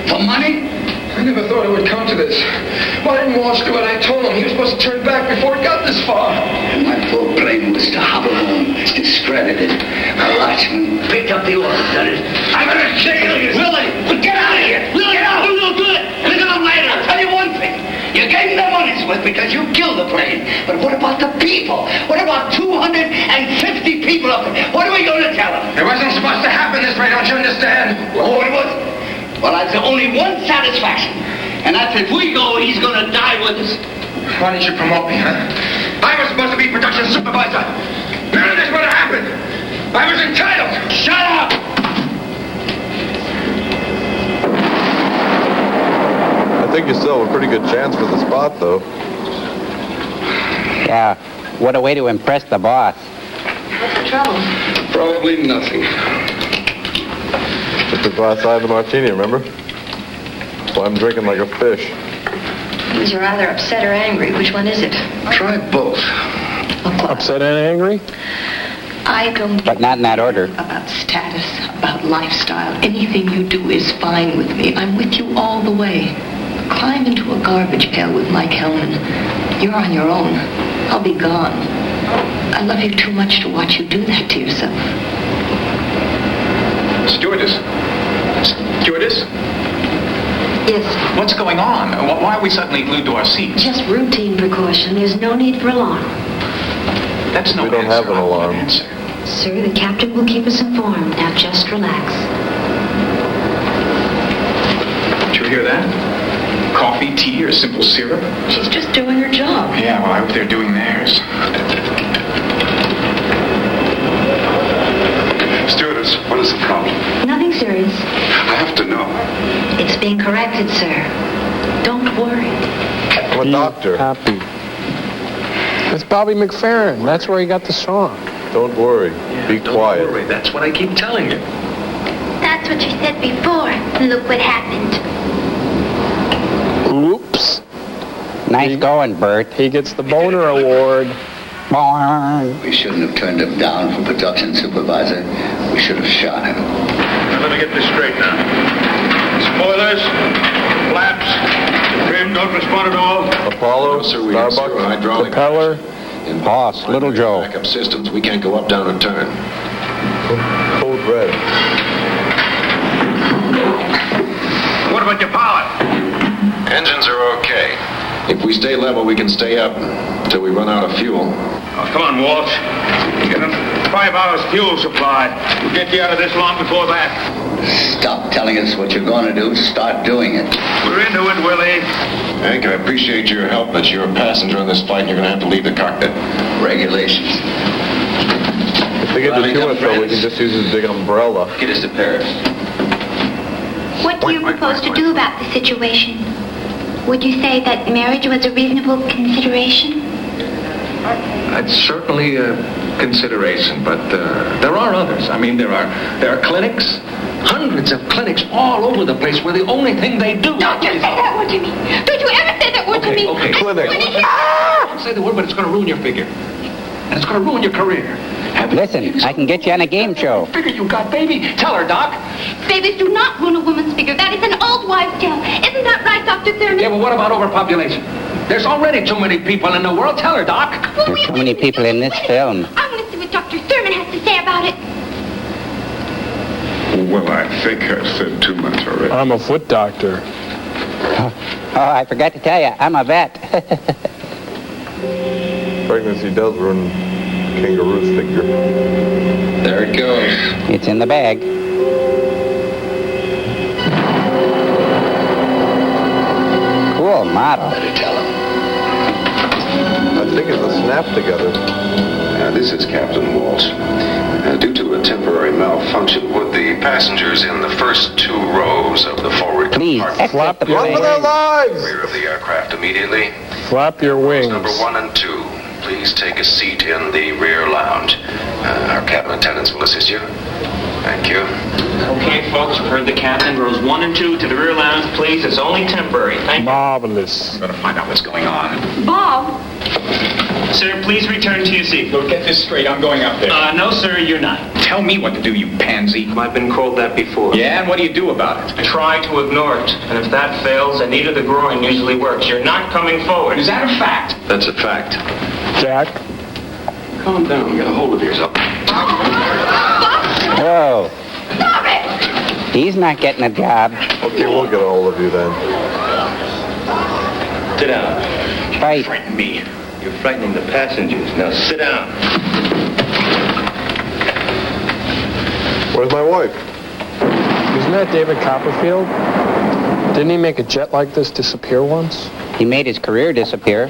For money?
I never thought it would come to this. Why didn't Walsh do what I told him? He was supposed to turn back before it got this far.
And my poor plane was to hobble home, discredited. A watchman picked up the orders, done it. I'm gonna jail you! Willie! But get out of here! Willie, get out! We'll do it! Pick it up later! I'll tell you one thing. You gave me the money's worth because you killed the plane. But what about the people? What about 250 people up there? What are we going to tell them?
It wasn't supposed to happen this way, don't you understand?
Oh, it wasn't. Well, that's only one satisfaction. And that's if we go, he's going to die with us.
Why didn't you promote me, huh? I was supposed to be production supervisor. None of this would have happened. I was entitled.
Shut up!
I think you still have a pretty good chance for the spot, though.
Yeah, what a way to impress the boss.
What's the trouble?
Probably nothing.
Just the glass eye of the martini, remember? So I'm drinking like a fish.
He's rather upset or angry. Which one is it?
Try both.
Upset and angry?
I don't
But not in that order.
about status, about lifestyle. Anything you do is fine with me. I'm with you all the way. Climb into a garbage pail with Mike Hellman. You're on your own. I'll be gone. I love you too much to watch you do that to yourself.
Stewardess? Stewardess?
Yes.
What's going on? Why are we suddenly glued to our seats?
Just routine precaution. There's no need for alarm.
That's no
We don't have an alarm.
Sir, the captain will keep us informed. Now just relax.
Did you hear that? Coffee, tea, or simple syrup?
She's just doing her job.
Yeah, well, I hope they're doing theirs.
Stewardess, what is the problem?
Nothing serious.
I have to know.
It's being corrected, sir. Don't worry.
I'm a doctor.
Happy. It's Bobby McFerrin. That's where he got the song.
Don't worry. Be quiet.
Don't worry. That's what I keep telling you.
That's what you said before. Look what happened.
Oops.
Nice going, Bert.
He gets the Boner Award.
We shouldn't have turned him down for production supervisor. We should have shot him.
Now, let me get this straight now. Spoilers, flaps, trim don't respond at all.
Apollo,
Sir, we have zero
Starbucks,
hydraulic
Propeller.
Boss, Little Joe.
backup systems. We can't go up, down, or turn.
Code red.
What about your power?
Engines are okay. If we stay level, we can stay up until we run out of fuel.
Oh, come on, Walsh. Get him 5 hours fuel supply. We'll get you out of this long before that.
Stop telling us what you're going to do. Start doing it.
We're into it, Willie.
Hank, I appreciate your help, but you're a passenger on this flight and you're going to have to leave the cockpit.
Regulations.
If they get too much trouble, we can just use this big umbrella.
Get us to Paris.
What do you propose to do about the situation? Would you say that marriage was a reasonable consideration?
That's certainly a consideration, but there are others. I mean, there are clinics, hundreds of clinics all over the place where the only thing they do...
Don't you say that word to me! Don't you ever say that word to me!
Okay.
Clinic.
Don't say the word, but it's going to ruin your figure. And it's going to ruin your career.
Listen, I can get you on a game show.
Figure you got, baby. Tell her, Doc.
Babies do not ruin a woman's figure. That is an old wives' tale. Isn't that right, Dr. Thurman?
Yeah, but what about overpopulation? There's already too many people in the world. Tell her, Doc.
There's too many people in this film.
I want to see what Dr. Thurman has to say about it.
Well, I think I've said too much already.
I'm a foot doctor.
Oh, I forgot to tell you, I'm a vet.
Pregnancy does ruin kangaroo's figure.
There it goes.
It's in the bag. Cool model.
Better tell him.
I think it's a snap together.
This is Captain Walsh. Due to a temporary malfunction, would the passengers in the first 2 rows of the forward compartment
Flap your
Run for their lives!
rear of the aircraft immediately?
Flap your wings.
Number 1 and 2, please take a seat in the rear lounge. Our cabin attendants will assist you. Thank you.
Okay, folks, we've heard the captain. Rows 1 and 2 to the rear lounge, please. It's only temporary. Thank you.
Marvelous.
I'm going to find out what's going on.
Bob!
Sir, please return to your seat.
Look, get this straight. I'm going up there.
No, sir, you're not.
Tell me what to do, you pansy.
I've been called that before.
Yeah, and what do you do about it?
I try to ignore it. And if that fails, a knee to the groin usually works. You're not coming forward.
Is that a fact?
That's a fact.
Jack.
Calm down. Get a hold of yourself.
Whoa. He's not getting a job.
Okay, we'll get a hold of you then.
Sit down.
Fight.
Frighten me.
You're frightening the passengers. Now sit down.
Where's my wife?
Isn't that David Copperfield? Didn't he make a jet like this disappear once?
He made his career disappear.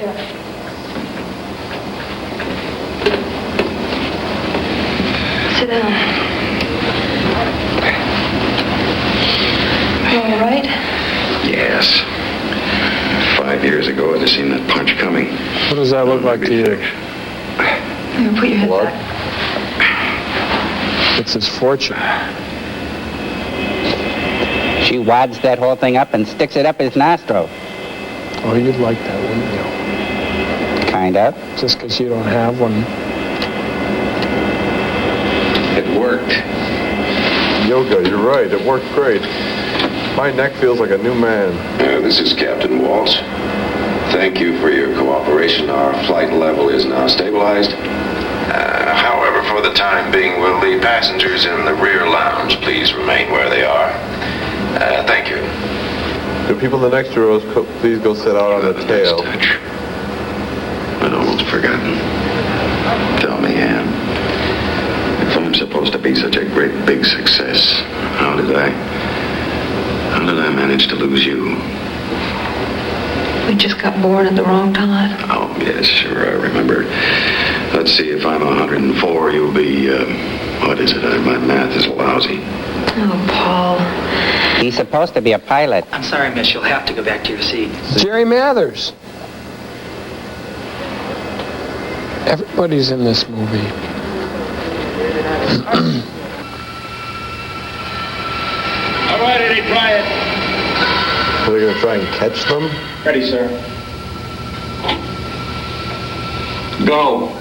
Sit down. All right?
Yes. 5 years ago, I'd have seen that punch coming.
What does that look like to you?
Here, put your head back.
It's his fortune.
She wads that whole thing up and sticks it up his nostril.
Oh, you'd like that, wouldn't you?
Kind of.
Just because you don't have one.
It worked.
Yoga, you're right. It worked great. My neck feels like a new man.
This is Captain Walsh. Thank you for your cooperation. Our flight level is now stabilized. However, for the time being, we'll leave passengers in the rear lounge. Please remain where they are. Thank you.
The people in the next rows, please go sit out on the tail.
I'd almost forgotten. Tell me, Ann, if I'm supposed to be such a great big success, how did I manage to lose you?
We just got born at the wrong time.
Oh, yes, sure, I remember. Let's see, if I'm 104, you'll be, what is it? My math is lousy.
Oh, Paul.
He's supposed to be a pilot.
I'm sorry, miss. You'll have to go back to your seat.
Jerry Mathers. Everybody's in this movie.
All right, Eddie, try it.
Are they going to try and catch them?
Ready, sir. Go.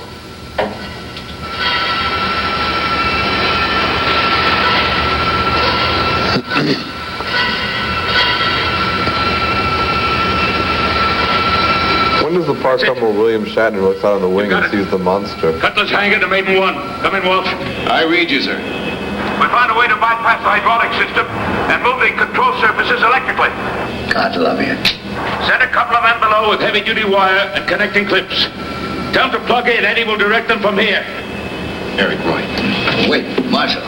When does the part come where William Shatner looks out on the wing and sees the monster?
Cutlass hanger to Maiden 1. Come in, Walsh.
I read you, sir.
We found a way to bypass the hydraulic system and move the control surfaces electrically.
God love you.
Send a couple of men below with heavy-duty wire and connecting clips. Tell them to plug in. Eddie will direct them from here.
Eric, right.
Wait, Marshal.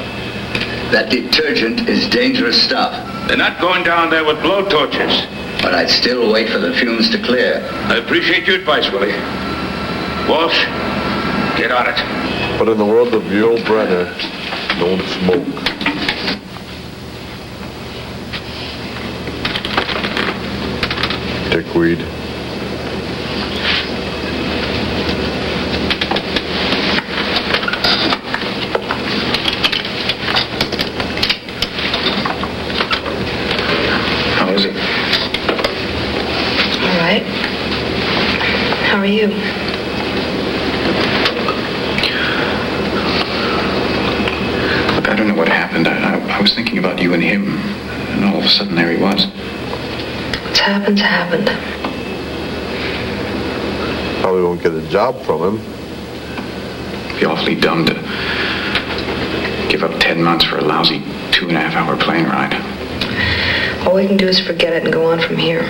That detergent is dangerous stuff.
They're not going down there with blow torches.
But I'd still wait for the fumes to clear.
I appreciate your advice, Willie. Walsh, get on it.
But in the world of Yul Brynner, don't smoke. Dickweed.
How is it?
All right. How are you?
Look, I don't know what happened. I was thinking about you and him, and all of a sudden there he was.
What's happened's happened.
Probably won't get a job from him.
It'd be awfully dumb to give up 10 months for a lousy 2.5-hour plane ride.
All we can do is forget it and go on from here.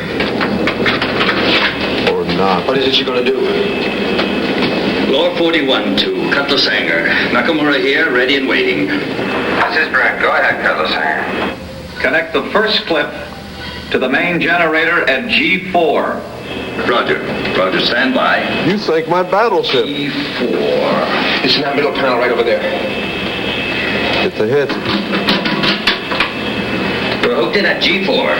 Or not.
What is it you're going to do?
Floor 41 to Cutlass Hanger. Nakamura here, ready and waiting.
This is Brent. Go ahead, Cutlass Hanger.
Connect the first clip to the main generator at G4.
Roger. Roger, stand by.
You sank my battleship.
G4.
It's in that middle panel right over there.
It's a hit.
We're hooked in at G4.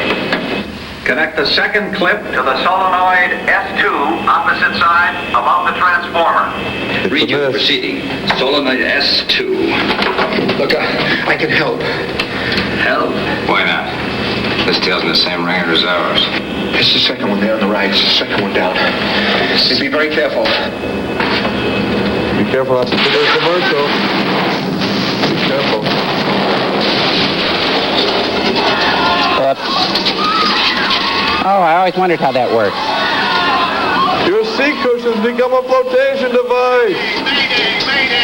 Connect the second clip to the solenoid S2, opposite side, above the transformer.
Read you proceeding. Solenoid S2.
Look, I can help.
Help?
Why not? This tail's in the same ringer as ours. It's the second one there on the right. It's the second one down. Just be very careful.
Be careful not to trigger a commercial. Be careful.
Oh, I always wondered how that works.
Your seat cushions become a flotation device.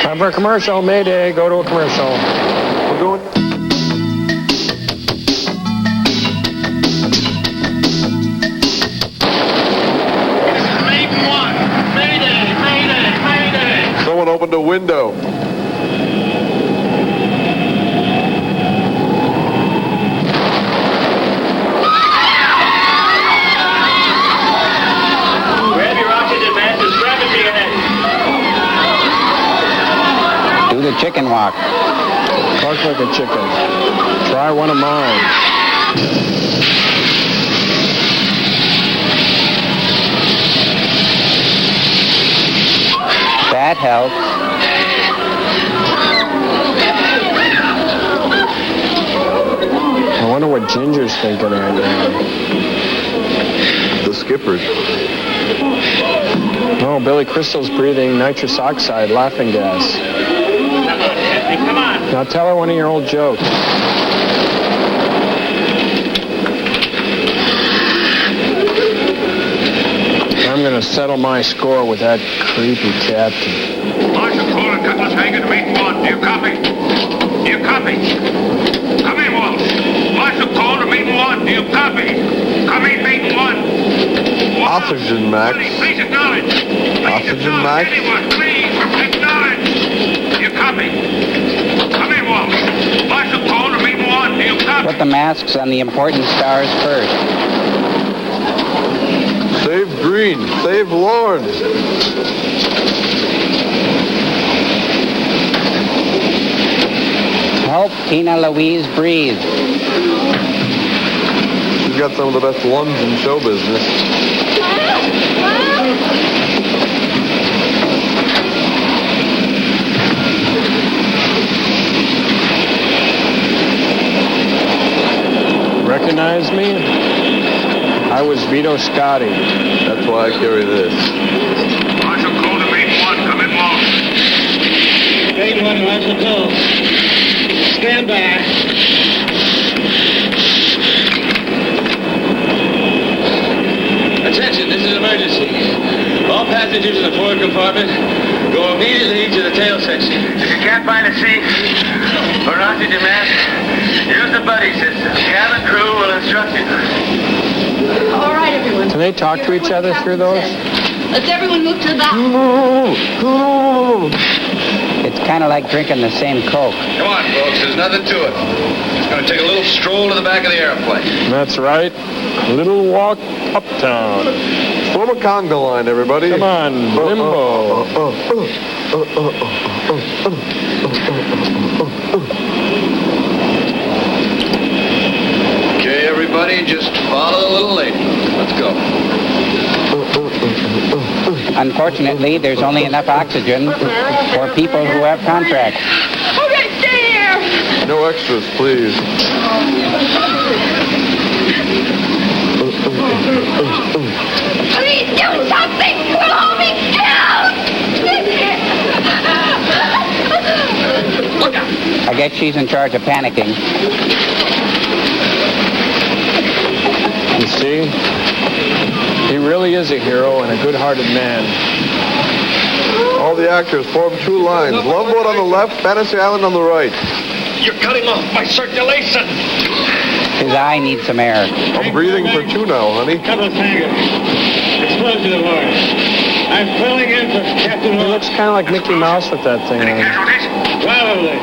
Time for a commercial. Mayday. Go to a commercial.
We're going...
Maiden 1. Mayday, mayday, mayday.
Someone opened a window.
Do the chicken walk.
Talk like a chicken. Try one of mine.
That helps.
I wonder what Ginger's thinking right now.
The skipper.
Oh, Billy Crystal's breathing nitrous oxide laughing gas.
Come on.
Now tell her one of your old jokes. I'm going to settle my score with that creepy captain.
Marshal Cole and Cutlass Hanger to meet one. Do you copy? Do you copy? Come in, Walsh. Marshal Cole to meet one. Do you copy? Come in, meet one.
Oxygen max.
Please acknowledge.
Oxygen max.
Anyone, please acknowledge. Do you copy? Come in, Walsh. Marshal Cole to meet one. Do you copy?
Put the masks on the important stars first.
Save Green. Save Lord.
Help Tina Louise breathe.
She's got some of the best lungs in show business.
Recognize me? I was Vito Scotti.
That's why I carry this.
Marshal Cole to meet one. Come in, Walsh.
Main one, Marshal Cole. Stand by. Attention, this is an emergency. All passengers in the forward compartment go immediately to the tail section.
If you can't find a seat or an oxygen mask, use the buddy system. Cabin crew will instruct you.
All right, everyone.
Can they talk to each other through those?
Let's everyone move to the back.
It's kind of like drinking the same Coke.
Come on, folks. There's nothing to it. It's going to take a little stroll to the back of the airplane.
That's right. A little walk uptown.
Form a conga line, everybody.
Come on, limbo.
Okay, everybody, just follow the little lady. Let's go.
Unfortunately, there's only enough oxygen for people who have contracts.
Okay, stay here.
No extras, please.
Please do something! We'll all be killed!
I guess she's in charge of panicking.
You see? He really is a hero and a good-hearted man.
All the actors form two lines. Loveboat on the left, Fantasy Island on the right.
You're cutting off my circulation.
His eye needs some air.
I'm breathing for two now, honey.
Cutlass Hanger. Explosion of oil. I'm filling in for Captain
He
Walsh.
looks kind of like Mickey Mouse with that thing on.
Probably.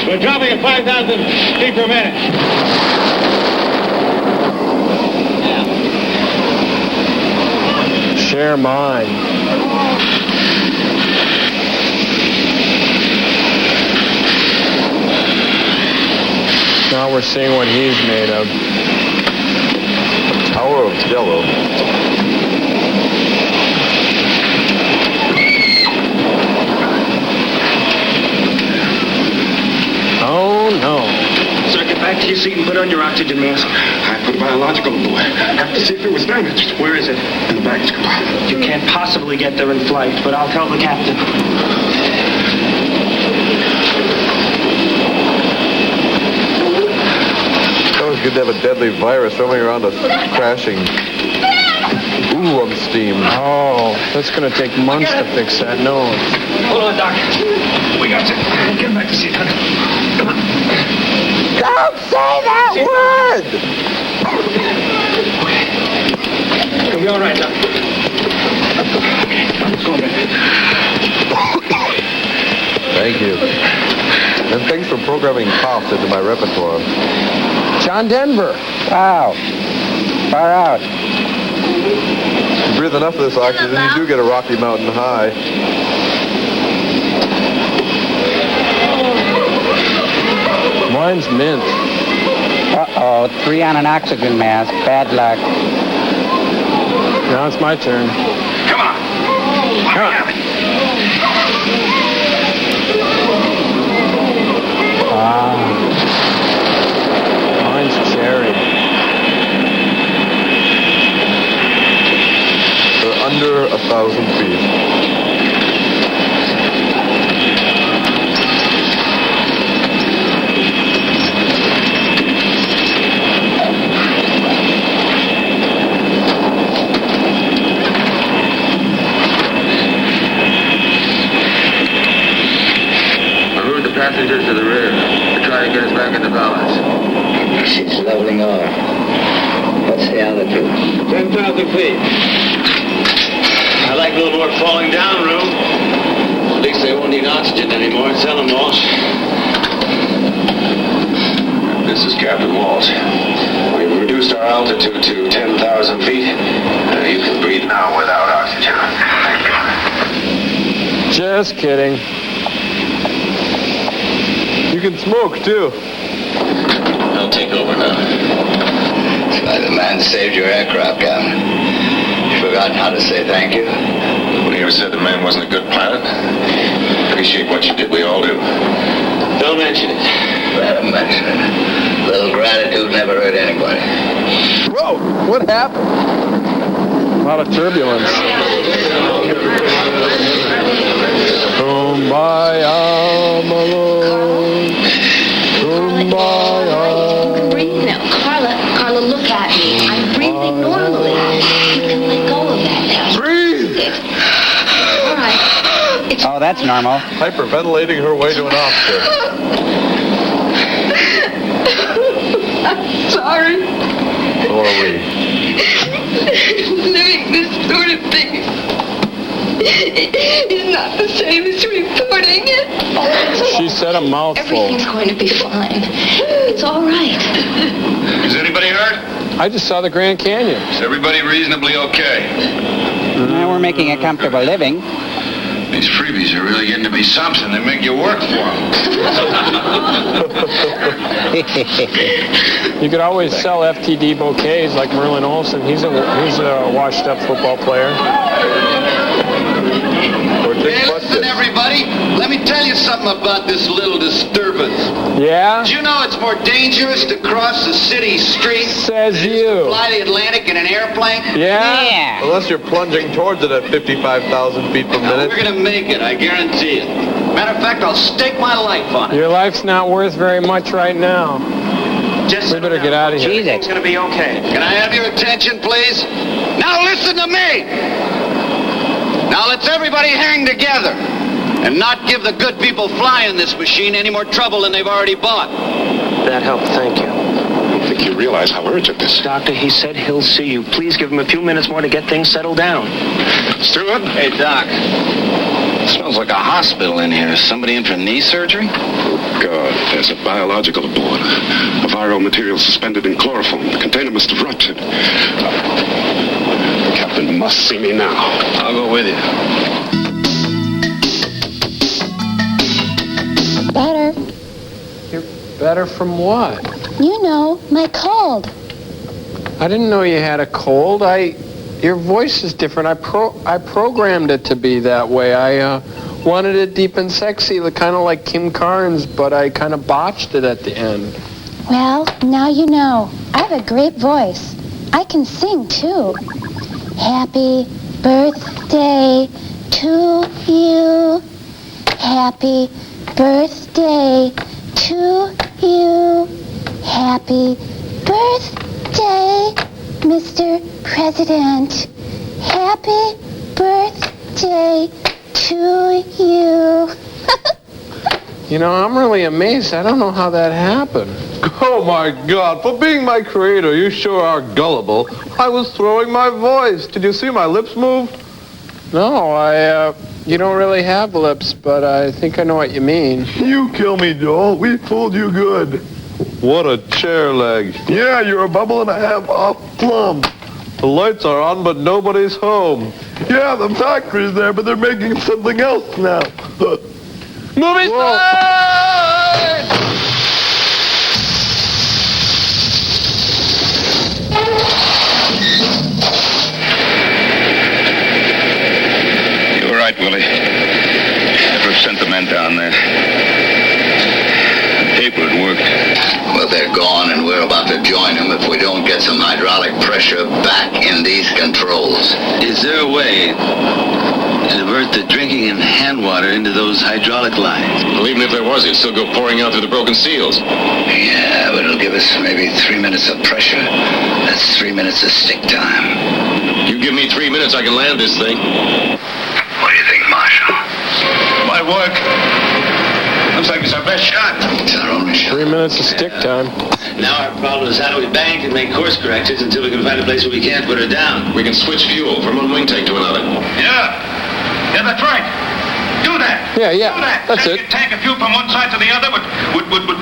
We're dropping at 5,000 feet per minute.
Share mine. Now we're seeing what he's made of.
Tower of Jello.
Oh, no.
Sir, get back to your seat and put on your oxygen mask.
I put biological aboard. Have to see if it was damaged.
Where is it?
In the baggage compartment.
You can't possibly get there in flight, but I'll tell the captain.
It's always good to have a deadly virus roaming around us, crashing. Ooh, I'm steamed.
Oh, that's going to take months to fix that nose.
Hold on, Doc. We got you. Get back to seat, honey. Come on.
Don't say that word!
You'll be all right, Doc. Let's go, baby.
Thank you. And thanks for programming coughs into my repertoire.
John Denver.
Wow. Far out.
You breathe enough of this oxygen, you do get a Rocky Mountain high.
Mine's mint.
Uh-oh, 3 on an oxygen mask. Bad luck.
Now it's my turn.
Come on.
Come on. Mine's cherry.
They're under 1,000 feet.
passengers to the rear. They're trying to get us back into balance. She's leveling off. What's the altitude?
10,000 feet. I like a little more falling down room. At least they won't need oxygen anymore. Tell them, Walsh.
This is Captain Walsh. We've reduced our altitude to 10,000 feet. You can breathe now without oxygen. Thank you.
Just kidding.
You can smoke, too.
I'll take over now.
That's why the man saved your aircraft, Captain. You forgotten how to say thank you?
Nobody ever said the man wasn't a good pilot. Appreciate what you did, we all do.
Don't mention it.
Don't mention it. A little gratitude never hurt anybody.
Whoa, what happened?
A lot of turbulence. Kumbaya, my lord. Kumbaya.
Breathe now. Carla, look at me. I'm breathing normally. You can let go of that now.
Breathe!
All right.
Oh, that's normal.
Hyperventilating her way to an Oscar.
I'm sorry.
So are we.
Living this sort of thing is not the same as reporting it.
She said a mouthful.
Everything's going to be fine. It's all right.
Is anybody hurt?
I just saw the Grand Canyon.
Is everybody reasonably okay?
We're making a comfortable living.
These freebies are really getting to be something. They make you work for them.
You could always sell FTD bouquets like Merlin Olsen. He's a washed-up football player.
Hey, listen, everybody. Let me tell you something about this little disturbance.
Yeah?
Did you know it's more dangerous to cross the city street
Says you.
fly the Atlantic in an airplane?
Yeah?
Unless you're plunging towards it at 55,000 feet per minute.
We're going to make it, I guarantee it. Matter of fact, I'll stake my life on it.
Your life's not worth very much right now.
Just
We better get out of here.
Everything's going to be okay.
Can I have your attention, please? Now listen to me! Now let's everybody hang together and not give the good people flying this machine any more trouble than they've already bought.
That helped, thank you.
I don't think you realize how urgent this is.
Doctor, he said he'll see you. Please give him a few minutes more to get things settled down.
Stewart?
Hey, Doc.
Smells like a hospital in here. Is somebody in for knee surgery?
God, there's a biological aboard. A viral material suspended in chloroform. The container must have ruptured. The captain must see me now.
I'll go with you.
Better.
You're better from what?
You know, my cold.
I didn't know you had a cold. Your voice is different. I programmed it to be that way. I wanted it deep and sexy, kind of like Kim Carnes, but I kind of botched it at the end.
Well, now you know. I have a great voice. I can sing, too. Happy birthday to you. Happy birthday to you. Happy birthday, Mr. President. Happy birthday to you.
You know, I'm really amazed. I don't know how that happened.
Oh, my God. For being my creator, you sure are gullible. I was throwing my voice. Did you see my lips move?
No, you don't really have lips, but I think I know what you mean.
You kill me, Joel. We fooled you good. What a chair leg. Yeah, you're a bubble and a half off plum. The lights are on, but nobody's home. Yeah, the factory's there, but they're making something else now. Movie side!
You were right, Willie. I've sent the men down there. The paper had worked.
Well, they're gone, and we're about to join them if we don't get some hydraulic pressure back in these controls.
Is there a way to divert the drinking and hand water into those hydraulic lines?
Well, even if there was, it'd still go pouring out through the broken seals.
Yeah, but it'll give us maybe 3 minutes of pressure. That's 3 minutes of stick time.
You give me 3 minutes, I can land this thing.
What do you think, Marshal?
Might work. Looks like it's our best
shot.
It's our only shot.
3 minutes of stick time.
Now our problem is how do we bank and make course corrections until we can find a place where we can't put her down?
We can switch fuel from one wing tank to another.
Yeah, that's right. Do that.
Yeah.
Do that.
That's
Take
it.
a tank of fuel from one side to the other would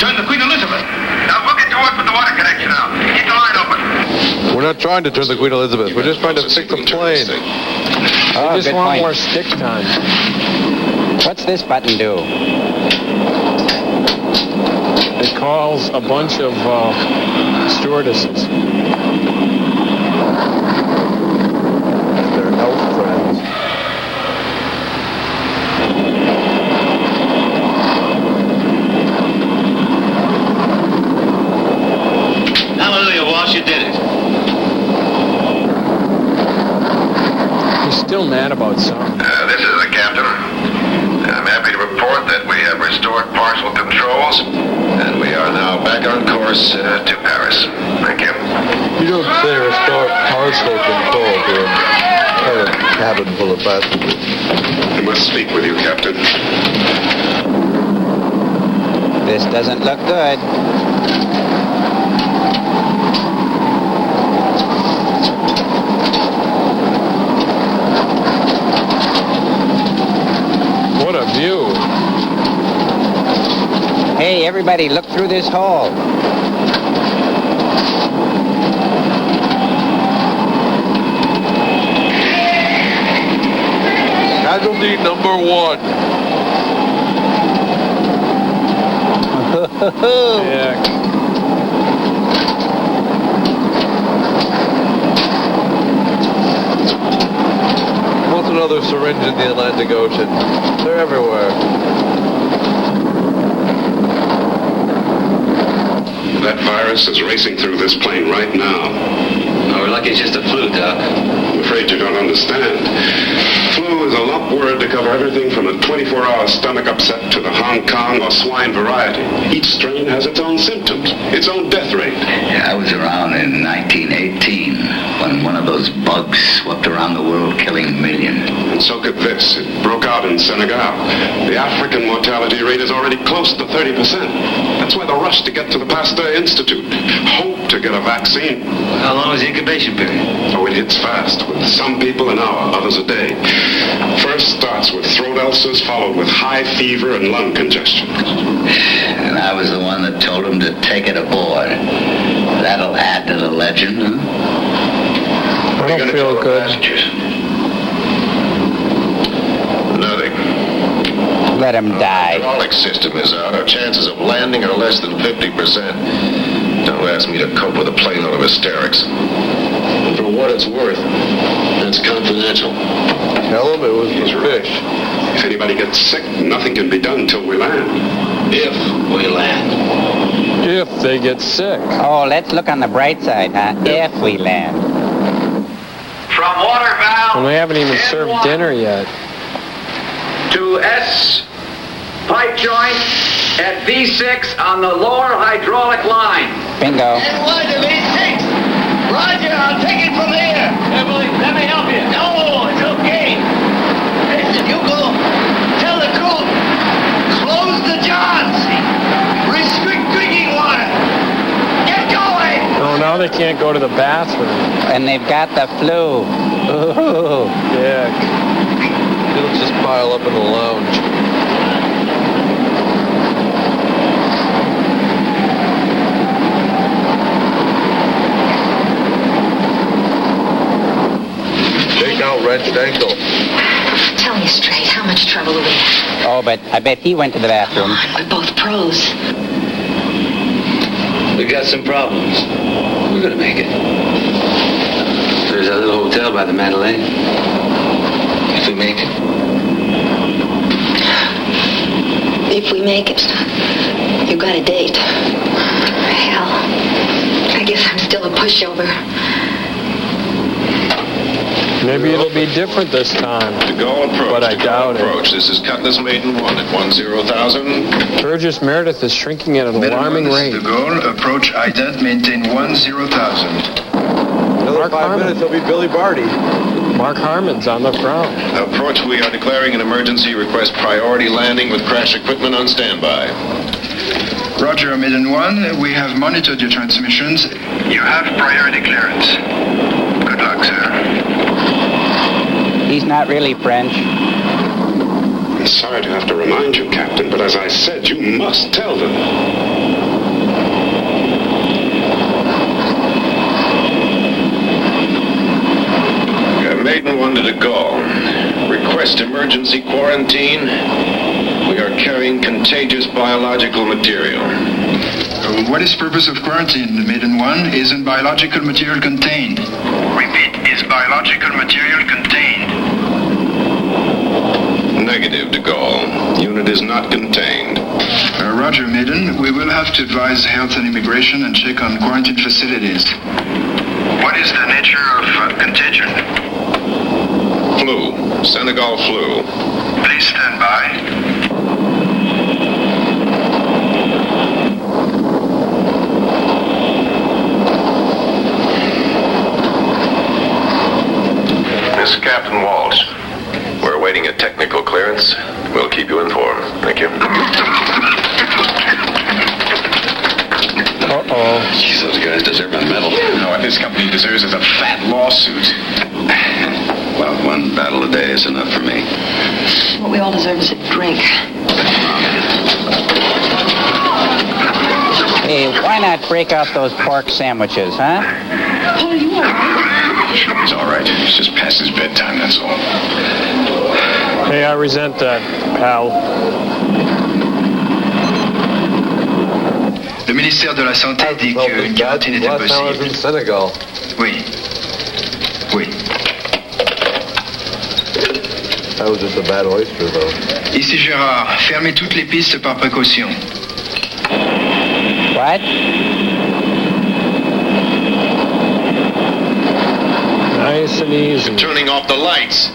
turn the Queen Elizabeth. Now we'll get to work with the water connection now. Keep the line open.
We're not trying to turn the Queen Elizabeth. We're just trying to fix the plane.
I just
good
want
point.
more stick time.
What's this button do?
It calls a bunch of stewardesses.
They're elf friends.
Hallelujah, Walsh, you did it.
He's still mad about something.
This is the captain. I'm happy to report that we have restored partial controls, and we are now back on course to Paris. Thank you.
You don't say restore partial control to a cabin full of passengers.
I must speak with you, Captain.
This doesn't look good.
What a view.
Hey, everybody, look through this hole.
Casualty number 1.
Yeah.
What's another syringe in the Atlantic Ocean? They're everywhere.
That virus is racing through this plane right now.
Oh, we're lucky it's just a flu, Doc.
I'm afraid you don't understand. Flu is a lump word to cover everything from a 24-hour stomach upset to the Hong Kong or swine variety. Each strain has its own symptoms, its own death rate.
Yeah, I was around in 1918 when one of those bugs swept around the world killing millions.
And so could this. It broke out in Senegal. The African mortality rate is already close to 30%. That's why the rush to get to the Pasteur Institute. Hope to get a vaccine.
How long is the incubation period?
Oh, it hits fast, with some people an hour, others a day. First starts with throat ulcers, followed with high fever and lung congestion.
And I was the one that told him to take it aboard. That'll add to the legend, huh?
I don't feel good.
Nothing.
Let him die.
The hydraulic system is out. Our chances of landing are less than 50%. Don't ask me to cope with a plane load of hysterics. And for what it's worth, that's confidential.
Tell him it was the fish.
If anybody gets sick, nothing can be done till we land. If we land.
If they get sick.
Oh, let's look on the bright side, huh? If we land.
From water valve.
And we haven't even served
N1
dinner yet.
to S pipe joint at V6 on the lower hydraulic line.
Bingo.
N1 to V6. Roger, I'll take it from here. Emily, let me help you. No, it's okay. Listen, you go tell the crew, close the johns. Restrict drinking water. Get going.
Oh, now they can't go to the bathroom.
And they've got the flu. Ooh.
Yeah.
He'll just pile up in the lounge. Take out wrenched ankle.
Tell me straight, how much trouble are we in?
Oh, but I bet he went to the bathroom.
We're both pros.
We got some problems. We're gonna make it. There's that little hotel by the Mandalay. If we make it.
If we make it, you've got a date. Hell, I guess I'm still a pushover.
Maybe it'll be different this time.
To go approach.
But I doubt it.
Approach. This is Cutlass Maiden 1 at 10,000.
Burgess Meredith is shrinking at an alarming rate.
The goal, approach ident, maintain 10,000.
Another 5 minutes, he'll be Billy Barty.
Mark Harmon's on the ground.
Approach, we are declaring an emergency. Request priority landing with crash equipment on standby.
Roger, Maiden 1. We have monitored your transmissions. You have priority clearance. Good luck, sir.
He's not really French.
I'm sorry to have to remind you, Captain, but as I said, you must tell them.
Maiden 1 to De Gaulle. Request emergency quarantine. We are carrying contagious biological material.
What is purpose of quarantine, Maiden 1? Isn't biological material contained? Repeat, is biological material contained?
Negative, De Gaulle. Unit is not contained.
Roger, Maiden. We will have to advise Health and Immigration and check on quarantine facilities. What is the nature of contagion?
Flu. Senegal flu.
Please stand by.
This is Captain Walsh. We're awaiting a technical clearance. We'll keep you informed. Thank you.
Uh-oh. Jeez, those guys deserve a medal.
No, what this company deserves is a fat lawsuit.
Well, one battle a day is enough for me.
What we all deserve is a drink.
Hey, why not break out those pork sandwiches, huh?
Paul, you all right?
It's all right. It's just past his bedtime, that's all.
Hey, I resent that, pal.
Le ministère de la Santé dit qu'une quarantaine est impossible.
In Senegal.
Oui. Oui.
That was just a bad oyster, though.
Ici Gérard, fermez toutes les pistes par précaution.
What?
Nice and easy.
Turning off the lights.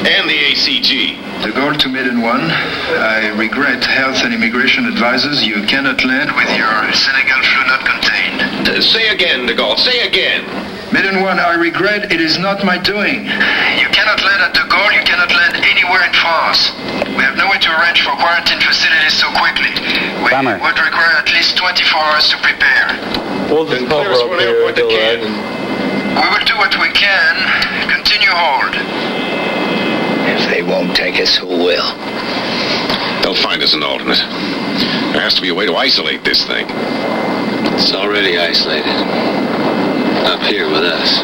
And the ACG.
De Gaulle to Maiden 1. I regret Health and Immigration advises you cannot land with your Senegal flu not contained.
Say again, De Gaulle. Say again.
Maiden 1, I regret it is not my doing. You cannot land at De Gaulle. You cannot land anywhere in France. We have no way to arrange for quarantine facilities so quickly. We would require at least 24 hours to prepare.
We'll just cover up here until then.
We will do what we can. Continue hold.
If they won't take us, who will?
They'll find us an alternate. There has to be a way to isolate this thing.
It's already isolated. Up here with us.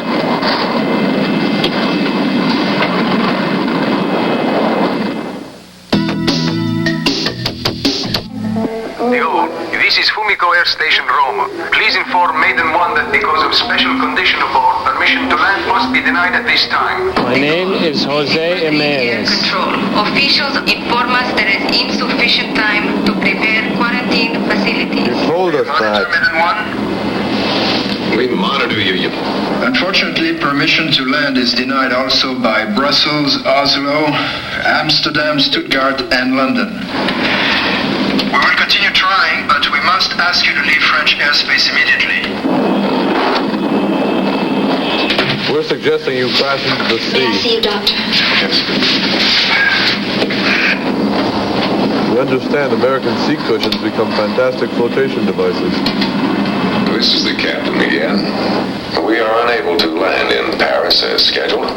This is Fumiko Air Station Rome. Please inform Maiden 1 that because of special condition aboard, permission to land must be denied at this time.
My name is Jose Jimenez.
Control. Officials inform us there is insufficient time to prepare quarantine facilities.
You told us that.
Maiden 1?
We monitor you.
Unfortunately, permission to land is denied also by Brussels, Oslo, Amsterdam, Stuttgart, and London. We will continue trying, but we must ask you to leave French airspace immediately.
We're suggesting you crash into the sea.
May I see you, Doctor?
We understand American sea cushions become fantastic flotation devices.
This is the captain again. We are unable to land in Paris as scheduled.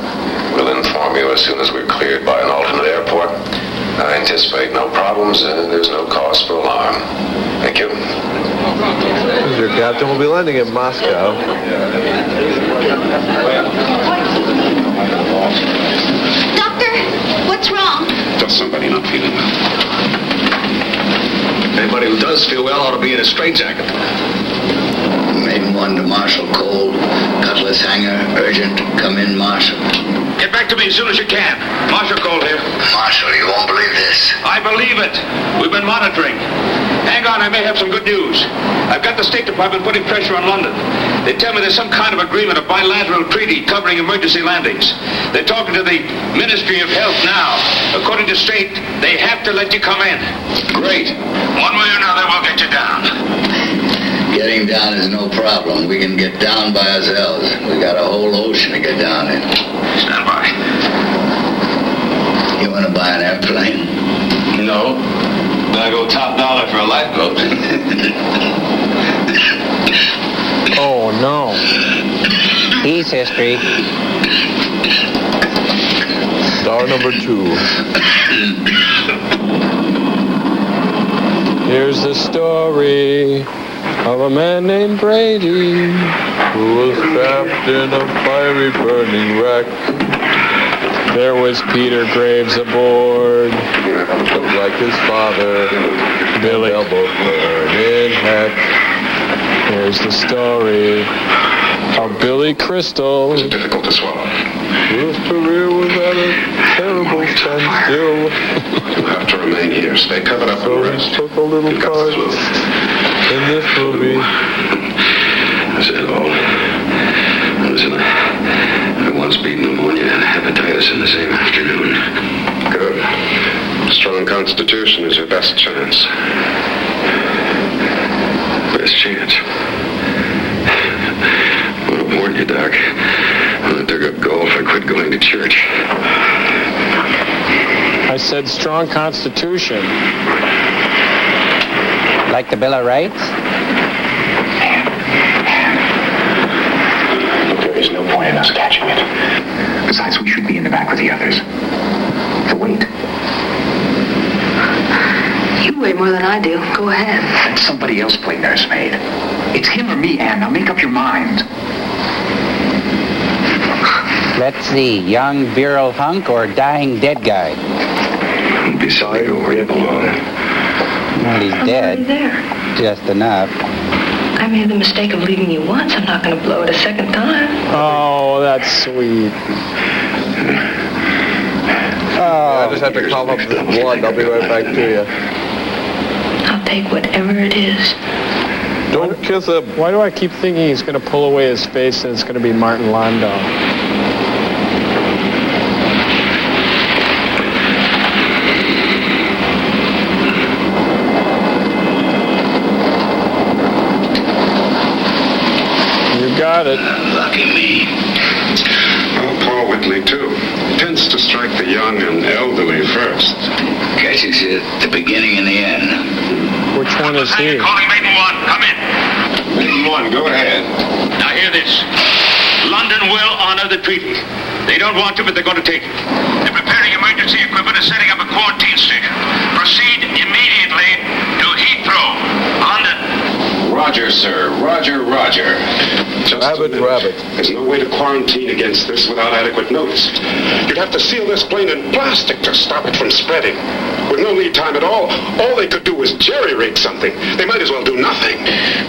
We'll inform you as soon as we're cleared by an alternate airport. I anticipate no problems, and there's no cause for alarm. Thank you.
This is your captain. We'll be landing in Moscow.
Doctor, what's wrong?
Just somebody not feeling well.
Anybody who does feel well ought to be in a straitjacket.
Maiden 1 to Marshal Cole. Cutlass hangar, urgent. Come in, Marshal.
Get back to me as soon as you can. Marshal Cole here.
Marshal, you won't believe this.
I believe it. We've been monitoring. Hang on, I may have some good news. I've got the State Department putting pressure on London. They tell me there's some kind of agreement, a bilateral treaty covering emergency landings. They're talking to the Ministry of Health now. According to State, they have to let you come in.
Great.
One way or another, we'll get you down.
Getting down is no problem. We can get down by ourselves. We got a whole ocean to get down in.
Stand by.
You want to buy an airplane?
No.
Better go top dollar for a lifeboat.
Oh, no.
He's history.
Star number 2.
Here's the story of a man named Brady
who was trapped in a fiery burning wreck.
There was Peter Graves aboard.
Looked like his father.
Billy.
They'll both burn in heck.
Here's the story of Billy Crystal.
It was difficult to swallow.
His career was at a terrible standstill.
You'll have to remain here. Stay covered up
So
and
he
rest.
took a little part in this movie.
That's it all. Listen, I once beat pneumonia and hepatitis in the same afternoon. Good. Strong constitution is your best chance. Best chance. I want to warn you, Doc. When I took up golf, I quit going to church.
I said strong constitution.
Like the Bill of Rights?
There is no point in us catching it. Besides, we should be in the back with the others. So wait.
You weigh more than I do. Go ahead.
Let somebody else play nursemaid. It's him or me, Ann. Now make up your mind.
Let's see, young virile hunk or dying dead guy?
Be sorry to go where you belong.
Well, he's
I'm
dead.
already there.
Just enough.
I made the mistake of leaving you once. I'm not going to blow it a second time.
Oh, that's sweet.
I just have to cough up some blood. I'll be right back to you.
I'll take whatever it is.
Don't kiss him.
Why do I keep thinking he's going to pull away his face and it's going to be Martin Landau? Got it.
Lucky me. Well, Paul Whitley, too. Tends to strike the young and elderly first.
Catches you at the beginning and the end.
Which one is he?
Calling Maiden 1. Come in.
Maiden 1, go ahead.
Now hear this. London will honor the treaty. They don't want to, but they're going to take it. They're preparing emergency equipment and setting up a quarantine station. Proceed immediately to Heathrow, London.
Roger, sir. Roger. Just
Rabbit.
There's no way to quarantine against this without adequate notice. You'd have to seal this plane in plastic to stop it from spreading. With no lead time at all they could do was jerry-rig something. They might as well do nothing.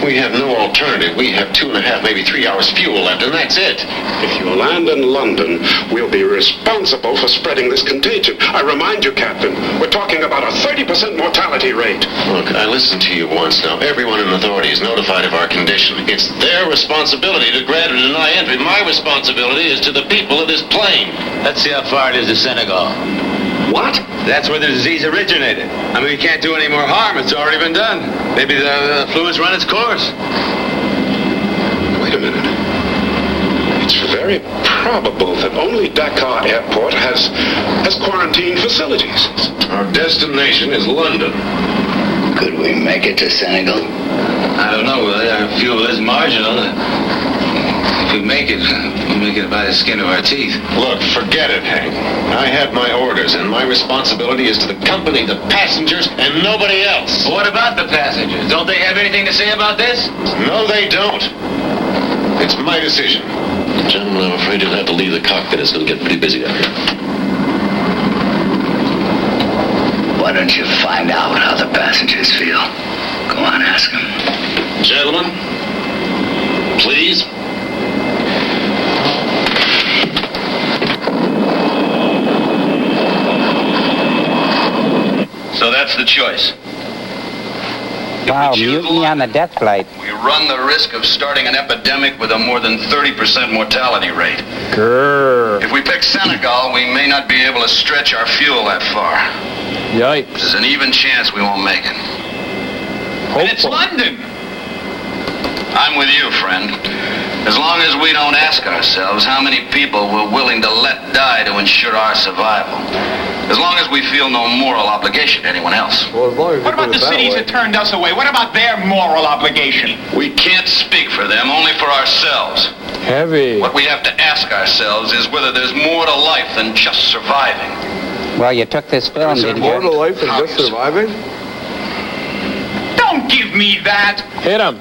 We have no alternative. We have 2.5, maybe 3 hours fuel left, and that's it.
If you land in London, we'll be responsible for spreading this contagion. I remind you, Captain, we're talking about a 30% mortality rate.
Look, I listened to you once now. Everyone in authority is notified of our condition. It's their responsibility to grant or deny entry. My responsibility is to the people of this plane.
Let's see how far it is to Senegal.
What?
That's where the disease originated. I mean, we can't do any more harm. It's already been done. Maybe the flu has run its course.
Wait a minute. It's very probable that only Dakar Airport has quarantine facilities.
Our destination is London.
Could we make it to Senegal?
I don't know. Our fuel is marginal. If we make it, we'll make it by the skin of our teeth.
Look, forget it, Hank. I have my orders, and my responsibility is to the company, the passengers, and nobody else.
What about the passengers? Don't they have anything to say about this?
No, they don't. It's my decision. Gentlemen, I'm afraid you'll have to leave the cockpit. It's going to get pretty busy out here.
Why don't you find out how the passengers feel? Go on, ask them.
Gentlemen, please.
So that's the choice.
Wow, mutiny on the death flight.
We run the risk of starting an epidemic with a more than 30% mortality rate.
Grrr.
If we pick Senegal, we may not be able to stretch our fuel that far.
Yikes.
There's an even chance we won't make it. And it's London. I'm with you, friend.
As long as we don't ask ourselves how many people we're willing to let die to ensure our survival. As long as we feel no moral obligation to anyone else.
Well, as long as
What about the cities that turned us away? What about their moral obligation?
We can't speak for them, only for ourselves.
Heavy.
What we have to ask ourselves is whether there's more to life than just surviving.
Well, you took this film,
Is there
didn't
more to
you?
life than just surviving?
Don't give me that.
Hit him.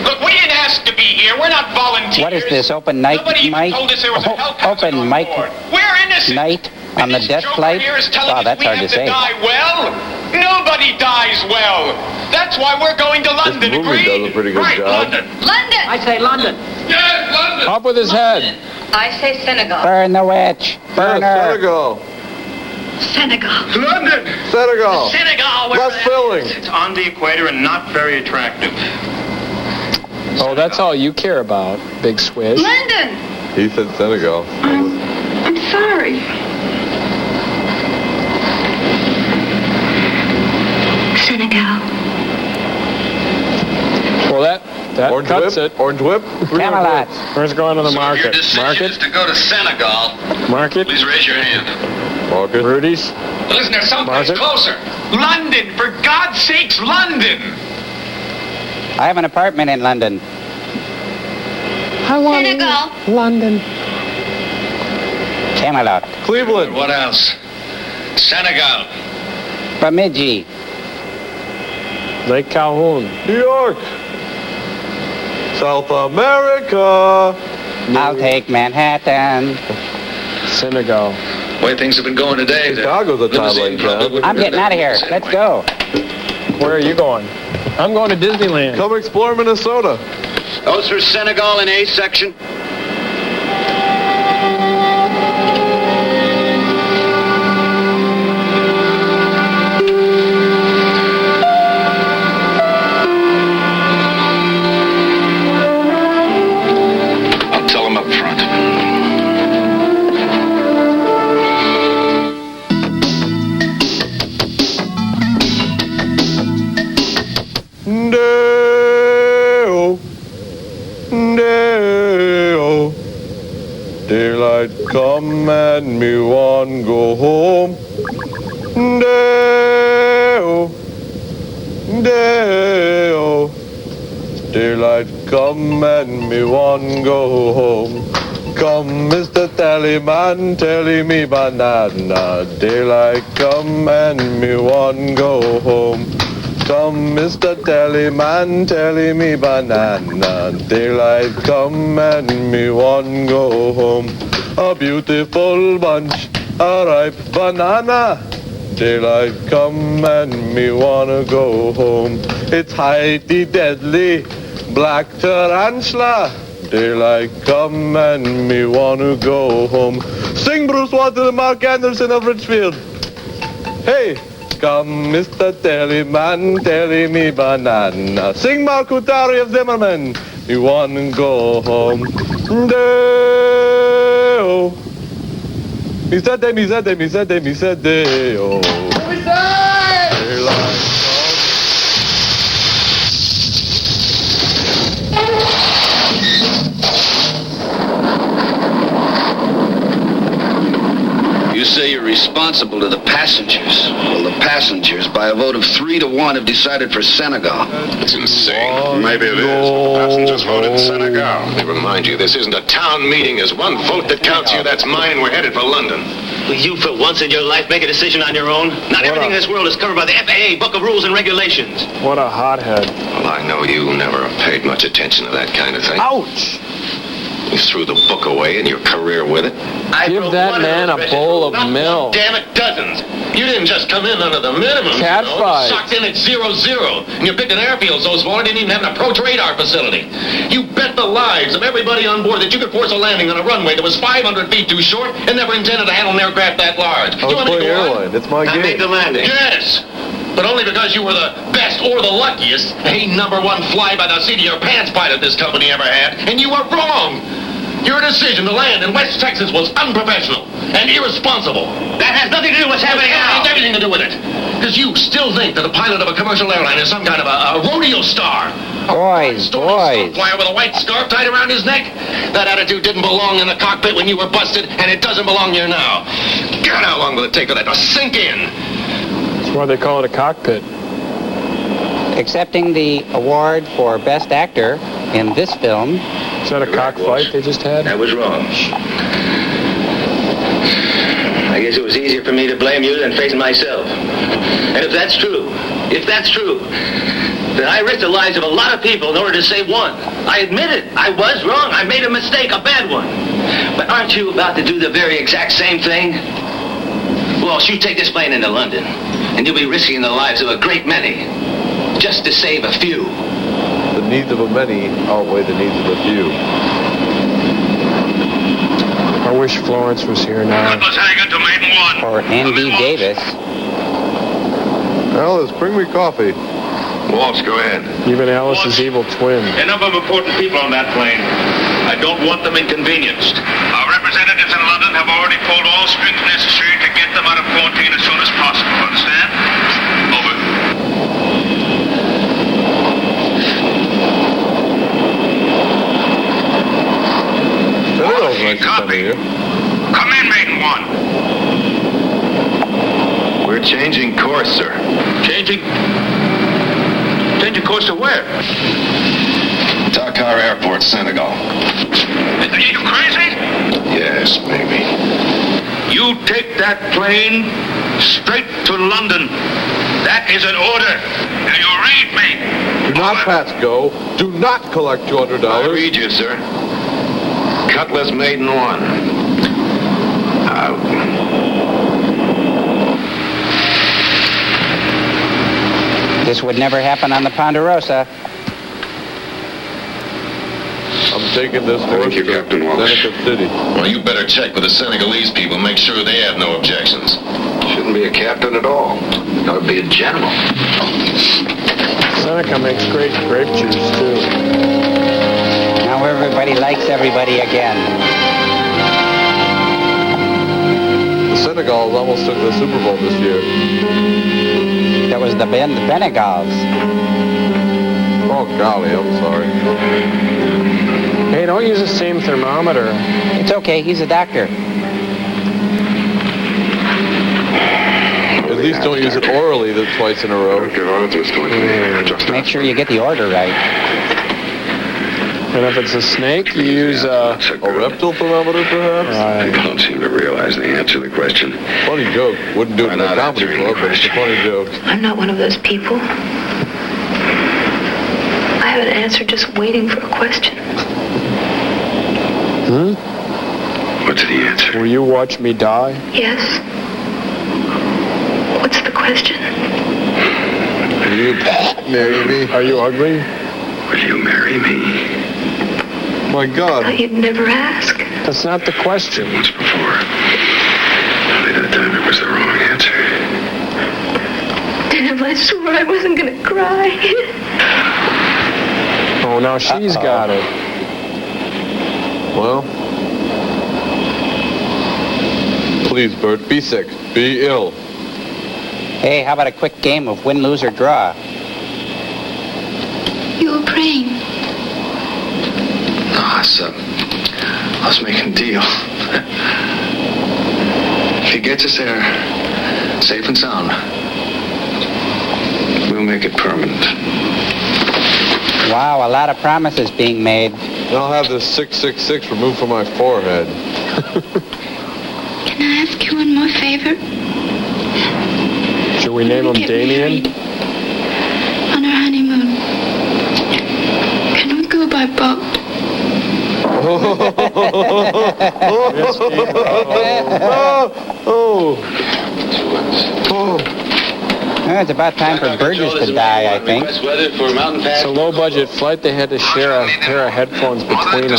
Look, we didn't ask to be here. We're not volunteers.
What is this, open night,
Nobody even
Mike?
told us there was a helicopter
Open
on
mic
board. We're innocent.
night on the death flight?
Here is telling
Oh,
us
that's
we
hard
have
to say.
die well. Nobody dies well. That's why we're going to London.
This movie
Agreed?
does a pretty good
Right,
job.
London.
London!
I say London.
Yes, London.
Up with his head.
I say Senegal.
Burn the witch. Burn her.
Senegal.
Senegal.
London.
Senegal.
Senegal.
Less filling.
It's on the equator and not very attractive.
Oh, that's all you care about, Big Swish.
London!
He said Senegal.
I'm sorry. Senegal.
Well, that
Orange
cuts
whip?
it.
Orange whip?
Camelot.
Where's going to the
So if your
market?
decision is
Market?
to go to Senegal,
Market?
please raise your hand.
Market.
Rudy's?
Listen, there's someplace
Market?
closer. London, for God's sakes, London.
I have an apartment in London.
I want
Senegal.
London.
Camelot.
Cleveland.
What else? Senegal.
Bemidji.
Lake Calhoun.
New York. South America.
I'll take Manhattan.
Senegal.
The way things have been going today.
Chicago's a town like that.
I'm getting out of here. Let's go.
Where are you going? I'm going to Disneyland.
Come explore Minnesota.
Those for Senegal in A section.
I'll tell them up front.
Day-o. Day-o. Daylight come and me want go home. Day-o. Day-o. Daylight come and me want go home. Come, Mr. Tallyman, telly me banana. Daylight come and me want go home. Come, Mr. Tallyman, telly me banana. Daylight come and me want go home. A beautiful bunch, a ripe banana. Daylight come and me wanna go home. It's Heidi Deadly, black tarantula. Daylight come and me wanna go home. Sing Bruce Walter, Mark Anderson of Richfield. Hey, come Mr. Tellyman, telly me banana. Sing Mark Utari of Zimmerman. Me wanna go home. Day-o. Me said they, me said they, me said they, me said they, oh. Daylight.
You say you're responsible to the passengers. Well, the passengers, by a vote of 3-1, have decided for Senegal.
It's insane. Maybe it is. The passengers voted Senegal. Let me remind you, this isn't a town meeting. There's one vote that counts here. That's mine. We're headed for London.
Will you, for once in your life, make a decision on your own? Not everything in this world is covered by the FAA Book of Rules and Regulations.
What a hothead.
Well, I know you never paid much attention to that kind of thing.
Ouch!
You threw the book away and your career with it.
Give that man a bowl of milk.
Damn it, dozens. You didn't just come in under the minimum.
Cat fight.
You sucked in at 0-0. And you picked an airfield so small it didn't even have an approach radar facility. You bet the lives of everybody on board that you could force a landing on a runway that was 500 feet too short and never intended to handle an aircraft that large.
I was playing airline. It's my
I
game.
made the landing. Yes. But only because you were the best or the luckiest, a #1 fly-by-the-seat-of-your-pants pilot this company ever had, and you were wrong. Your decision to land in West Texas was unprofessional. and irresponsible.
That has nothing to do with what's happening
It
now.
has everything to do with it. Because you still think that a pilot of a commercial airline is some kind of a rodeo star.
Boys.
Flyer with a white scarf tied around his neck? That attitude didn't belong in the cockpit when you were busted, and it doesn't belong here now. God, how long will it take for that to sink in?
That's why they call it a cockpit.
Accepting the award for Best Actor in this film.
Is that a cockfight they just had?
That was wrong. I guess it was easier for me to blame you than face myself. And if that's true, then I risked the lives of a lot of people in order to save one. I admit it. I was wrong. I made a mistake, a bad one. But aren't you about to do the very exact same thing? Walsh, you take this plane into London, and you'll be risking the lives of a great many just to save a few.
The needs of a many outweigh the needs of a few.
I wish Florence was here now.
For Andy Davis.
Alice, bring me coffee.
Walsh, go ahead.
Even Alice's evil twin.
Enough of important people on that plane. I don't want them inconvenienced.
Our representatives in London have already pulled all strings necessary to get them out of quarantine as soon as possible. Understand? Over.
Copy.
Come in, Maiden One.
We're changing course, sir. Changing course to where?
Dakar Airport, Senegal.
Are you crazy?
Yes, maybe.
You take that plane straight to London. That is an order. Now you read me.
Do not pass go. Do not collect $200.
I read you, sir. Cutlass Maiden One. Out.
This would never happen on the Ponderosa.
I'm taking this
Thank
horse
you,
to
Captain Walsh.
Seneca City.
Well, you better check with the Senegalese people. Make sure they have no objections. Shouldn't be a captain at all. Ought to be a general.
Seneca makes great grape juice, too.
Now everybody likes everybody again.
The Senegals almost took the Super Bowl this year.
That was the Benegals.
Oh, golly, I'm sorry.
Hey, don't use the same thermometer.
It's okay, he's a doctor.
At least don't use it orally twice in a row.
Make sure you get the order right.
And if it's a snake, you use a
rectal thermometer, perhaps?
People don't seem to realize the answer to the question.
Funny joke. Wouldn't do it in a comedy club, but it's a funny joke.
I'm not one of those people. I have an answer just waiting for a question.
What's the answer?
Will you watch me die?
Yes. What's the question?
Will you marry me?
Are you ugly?
Will you marry me?
My God.
I thought you'd never ask.
That's not the question.
Once before. Only that time it was the wrong answer.
Damn, I swore I wasn't gonna cry.
Oh, now she's got it.
Well, please, Bert, be sick. Be ill.
Hey, how about a quick game of win, lose, or draw?
You were praying.
No, I was making a deal. If he gets us there, safe and sound, we'll make it permanent.
Wow, a lot of promises being made.
And I'll have this 666 removed from my forehead.
Can I ask you one more favor?
Should we name him Damien?
On our honeymoon, can we go by boat?
It's about time for Burgess to die, I think.
It's a low-budget flight. They had to share a pair of headphones between them.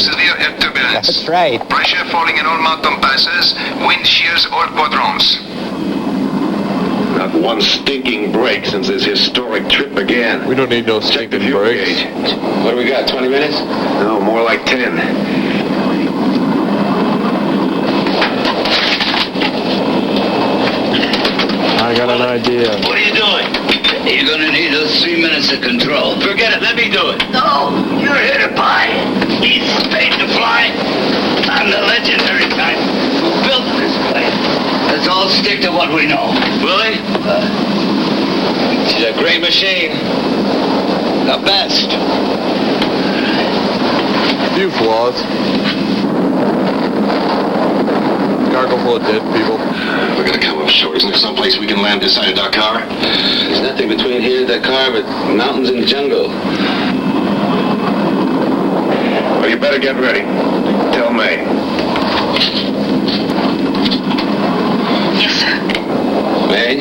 That's right.
Pressure falling in all mountain passes. Wind shears all quadrants.
Not one stinking break since this historic trip began.
We don't need no stinking breaks.
What do we got, 20 minutes?
No, more like 10.
I got an idea.
What are you doing?
You're gonna need those 3 minutes of control.
Forget it. Let me do it.
No, you're here to buy. He's paid to fly. I'm the legendary type who built this plane. Let's all stick to what we know.
Willie? She's a great machine. The best.
Few flaws. Cargo full of dead people.
We're gonna come up short. Isn't there someplace we can land this side of Dakar?
There's nothing between here and Dakar but mountains and jungle.
Well, you better get ready. Tell May.
Yes, sir.
May,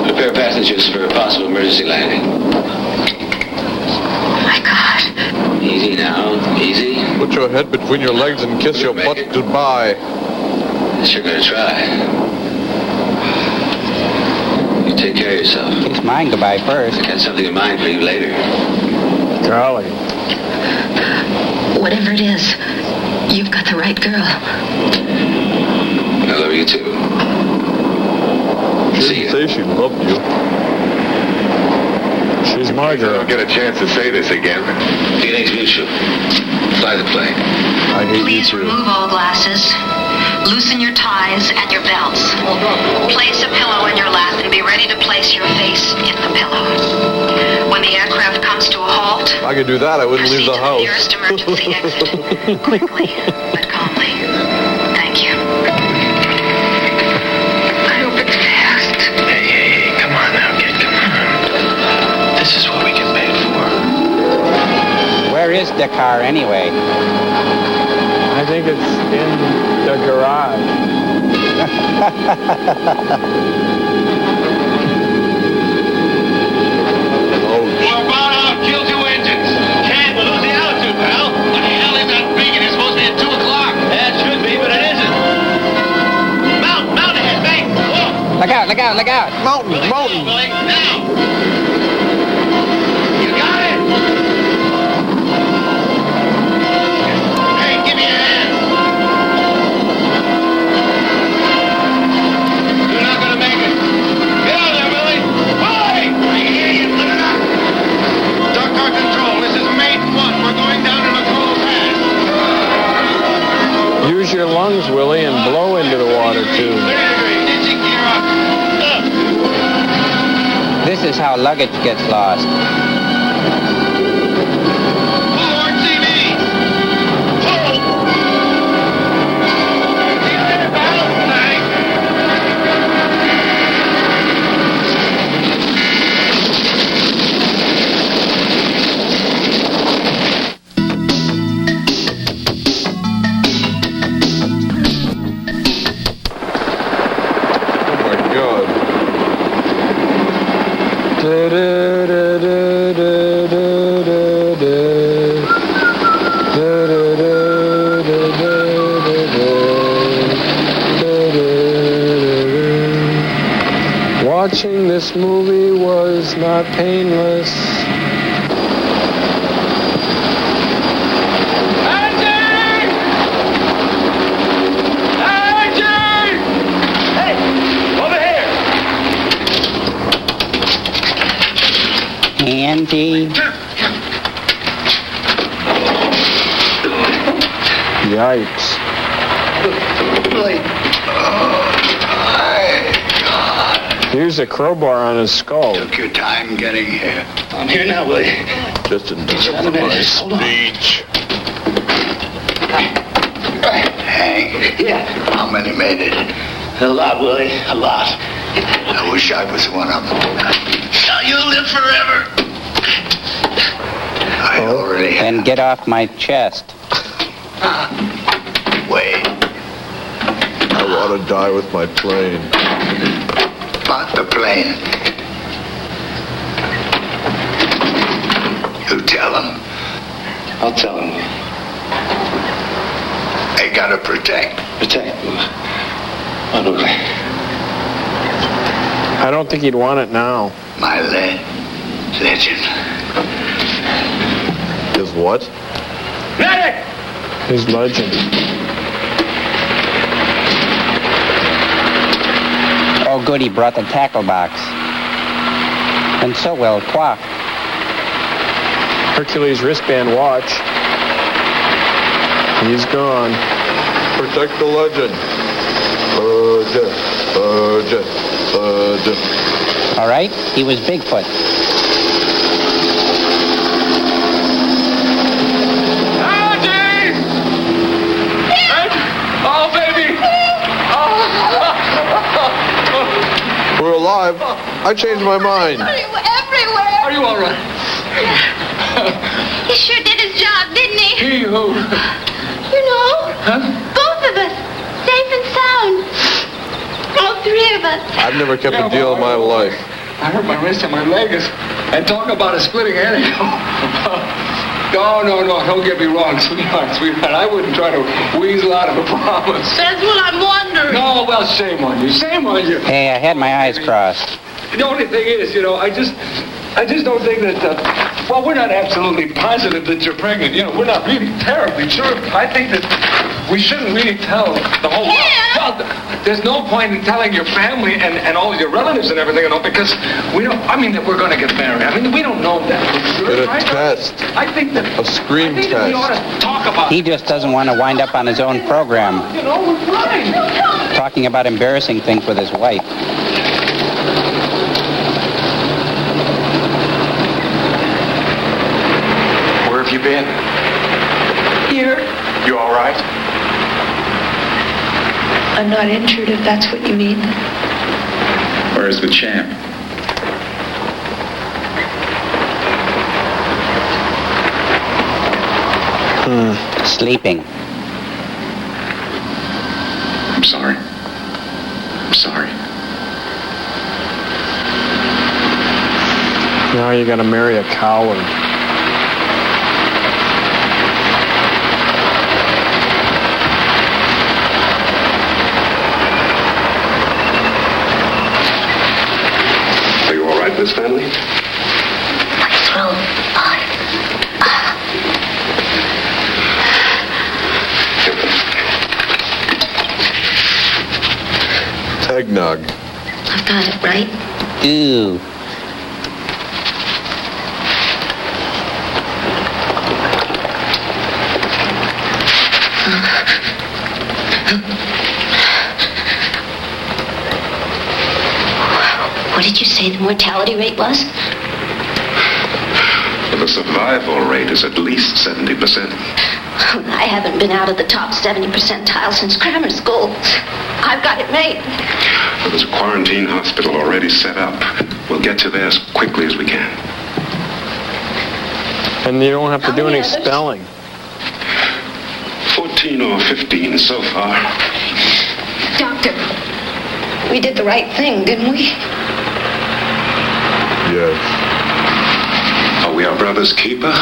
prepare passengers for a possible emergency landing.
Oh, my God.
Easy now, easy.
Put your head between your legs and kiss your butt goodbye.
Sure gonna try. You take care of yourself.
Kiss mine goodbye first.
I got something in mind for you later.
Golly.
Whatever it is, you've got the right girl.
I love you too.
She didn't say she loved you.
She's my girl.
I don't get a chance to say this again.
Feelings mutual. Fly the plane.
I hate
Please
you too.
remove all glasses. Loosen your ties and your belts. Place a pillow in your lap and be ready to place your face in the pillow. When the aircraft comes to a halt,
If I could do that, I wouldn't leave the house.
nearest emergency exit. Quickly, but calmly. Thank you. I hope it's fast.
Hey, come on now, kid, come on. This is what we get paid for.
Where is Dakar anyway?
I think it's in the garage.
We're about out. Kill 2 engines. Can't lose the altitude, pal. What the hell is that beacon? It's supposed to be at 2 o'clock. Yeah, it should be, but it isn't. Mount ahead, bang. Whoa.
Look out, look out, look out.
Mountain, mountain.
Willie, now. You got it? Hey, give me a hand. You're not gonna make it. Get out of there, Willie. Willie! I hear you. Put it up. Dakar Control, this is Maiden 1. We're going down to McCool Pass.
Use your lungs, Willie, and blow into the water, too.
30 degrees. Engine gear up.
This is how luggage gets lost.
Forward CV. Hold. See you later, pal. Thanks.
Oh my God.
Watching this movie was not painless.
Andy.
Yikes. Here's a crowbar on his skull.
Took your time getting here.
I'm here now, Willie.
Just in time
Just
for
a minute.
my
Hold on.
speech.
Hank,
Yeah.
how many made it?
A lot, Willie. A lot.
I wish I was one of them.
Now you'll live forever.
I already have.
Then get off my chest.
Wait,
I want to die with my plane.
about the plane. You tell him.
I'll tell him.
They gotta protect.
Protect. Oh, Willie.
I don't think he'd want it now.
My legend.
Is what?
Medic!
His legend.
Oh, good, he brought the tackle box. And so well coiffed.
Hercules wristband watch. He's gone.
Protect the legend.
All right, he was Bigfoot.
Oh, baby!
We're alive. I changed my mind.
Everywhere.
Are you all right?
He sure did his job, didn't he?
He who?
You know, both of us, safe and sound. All three of us.
I've never kept a deal in my life.
I hurt my wrist and my leg and talk about a splitting headache. No, don't get me wrong, sweetheart. I wouldn't try to weasel out of a promise.
That's what I'm wondering.
No, well, shame on you.
Hey, I had my eyes crossed.
The only thing is, I just don't think that, well, we're not absolutely positive that you're pregnant. We're not really terribly sure. I think that we shouldn't really tell the whole world. Well, there's no point in telling your family and all your relatives and everything, because we don't, that we're going to get married. We don't know that for sure.
Get a test.
I think that...
A scream test.
That we ought to talk about
He just doesn't want to wind up on his own program.
We're fine.
Talking about embarrassing things with his wife.
Where have you been?
Here.
You all right?
I'm not injured, if that's what you mean.
Where's the champ?
Sleeping.
I'm sorry.
Now you gotta marry a coward.
Are you all right, Miss Stanley?
My throat.
Eggnog.
I've got it, right?
Ooh.
What did you say the mortality rate was?
Well, the survival rate is at least 70%.
I haven't been out of the top 70 percentile since grammar school. I've got it made.
Well, there's a quarantine hospital already set up. We'll get you there as quickly as we can.
And you don't have to do any
others?
spelling.
14 or 15 so far.
Doctor, we did the right thing, didn't we?
Yes.
Are we our brother's keeper?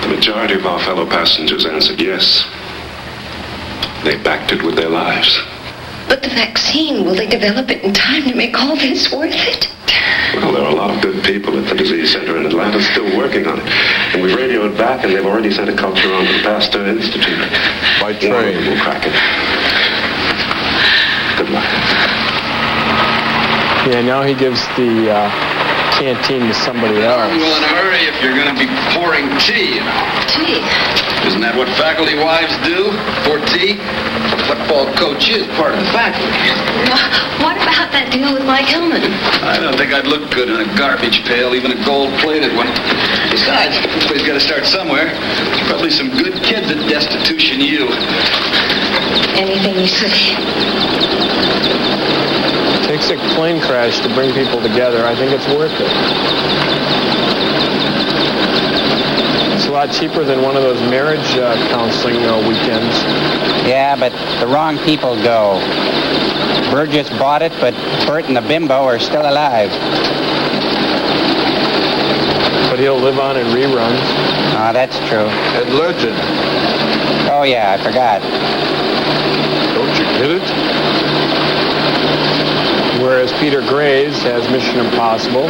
The majority of our fellow passengers answered yes. They backed it with their lives.
But the vaccine, will they develop it in time to make all this worth it?
Well, there are a lot of good people at the disease center in Atlanta still working on it. And we radioed back, and they've already sent a culture on to the Pasteur Institute.
By train.
We'll crack it. Good luck.
Yeah, now he gives the canteen to somebody else.
Well, in a hurry if you're going to be pouring tea,
Tea?
Isn't that what faculty wives do? Pour tea? The football coach is part of the faculty.
What about that deal with Mike Hillman?
I don't think I'd look good in a garbage pail, even a gold-plated one. Besides, everybody's got to start somewhere. There's probably some good kids at Destitution U.
Anything you say.
Takes a plane crash to bring people together. I think it's worth it. It's a lot cheaper than one of those marriage counseling weekends.
Yeah, but the wrong people go. Burgess bought it, but Bert and the bimbo are still alive.
But he'll live on in reruns.
Oh, that's true.
And Legend.
Oh, yeah, I forgot.
Don't you get it?
whereas Peter Graves has Mission Impossible.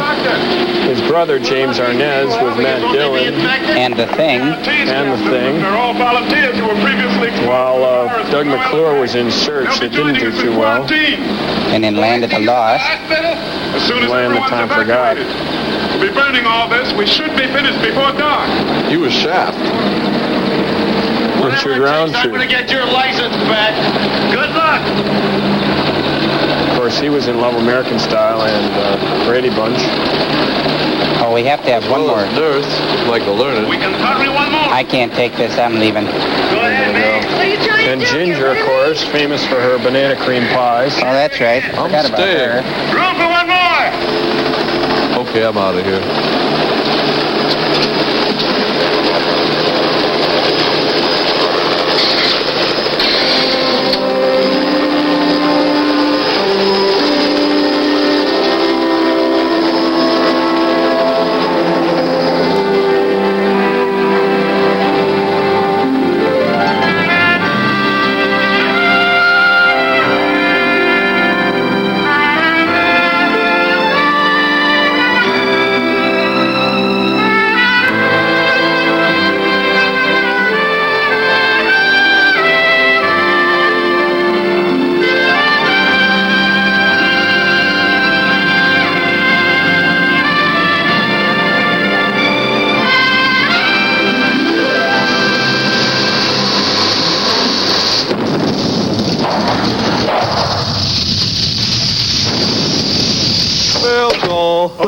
His brother, James Arnaz, with Matt Dillon.
And The Thing.
They're all volunteers who were previously... While Doug McClure was in Search, it didn't do too well.
And in Land of the Lost.
As soon as
Land of Time Forgot.
We'll be burning all this. We should be finished before dark.
He was Shaft.
Richard Roundtree.
I'm going to get your license back. Good luck.
Of course, he was in Love American Style and Brady Bunch.
Oh, we have to have one more.
Nurse, like to learn it.
We can hurry one more.
I can't take this. I'm leaving.
Go ahead, man. What are you trying
And
to do?
Ginger, of course, famous for her banana cream pies.
Oh, that's right. Forgot about her.
Room for one more.
Okay, I'm out of here.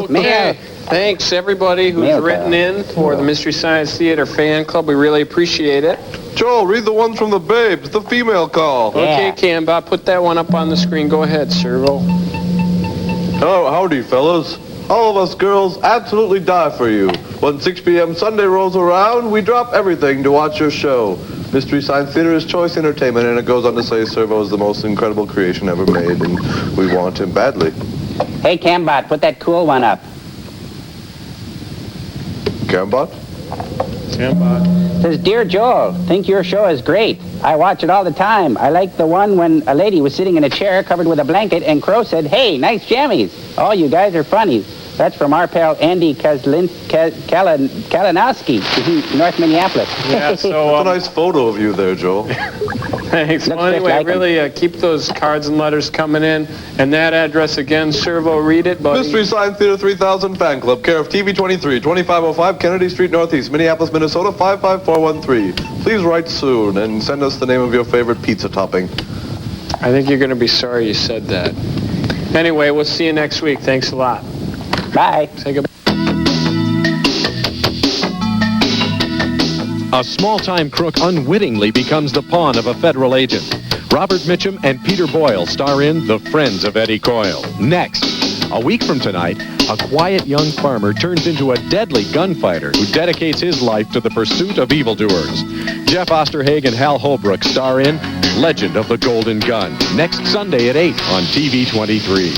Okay. Thanks, everybody who's written in for the Mystery Science Theater Fan Club. We really appreciate it.
Joel, read the ones from the Babes, the female call.
Okay, Cambot, put that one up on the screen. Go ahead, Servo.
Hello, howdy, fellas. All of us girls absolutely die for you. When 6 p.m. Sunday rolls around, we drop everything to watch your show. Mystery Science Theater is choice entertainment, and it goes on to say Servo is the most incredible creation ever made, and we want him badly.
Hey, Cambot, put that cool one up.
Cambot?
Cambot.
Says, Dear Joel, think your show is great. I watch it all the time. I like the one when a lady was sitting in a chair covered with a blanket and Crow said, hey, nice jammies. Oh, you guys are funny. That's from our pal Andy Kalinowski, North Minneapolis.
Yeah, so...
That's a nice photo of you there, Joel.
Thanks. Well, anyway, really keep those cards and letters coming in. And that address again, Servo, read it, buddy.
Mystery Science Theater 3000 Fan Club, care of TV 23, 2505 Kennedy Street Northeast, Minneapolis, Minnesota, 55413. Please write soon and send us the name of your favorite pizza topping.
I think you're going to be sorry you said that. Anyway, we'll see you next week. Thanks a lot.
Bye.
Say goodbye.
A small-time crook unwittingly becomes the pawn of a federal agent. Robert Mitchum and Peter Boyle star in The Friends of Eddie Coyle. Next, a week from tonight, a quiet young farmer turns into a deadly gunfighter who dedicates his life to the pursuit of evildoers. Jeff Osterhagen and Hal Holbrook star in Legend of the Golden Gun. Next Sunday at 8 on TV 23.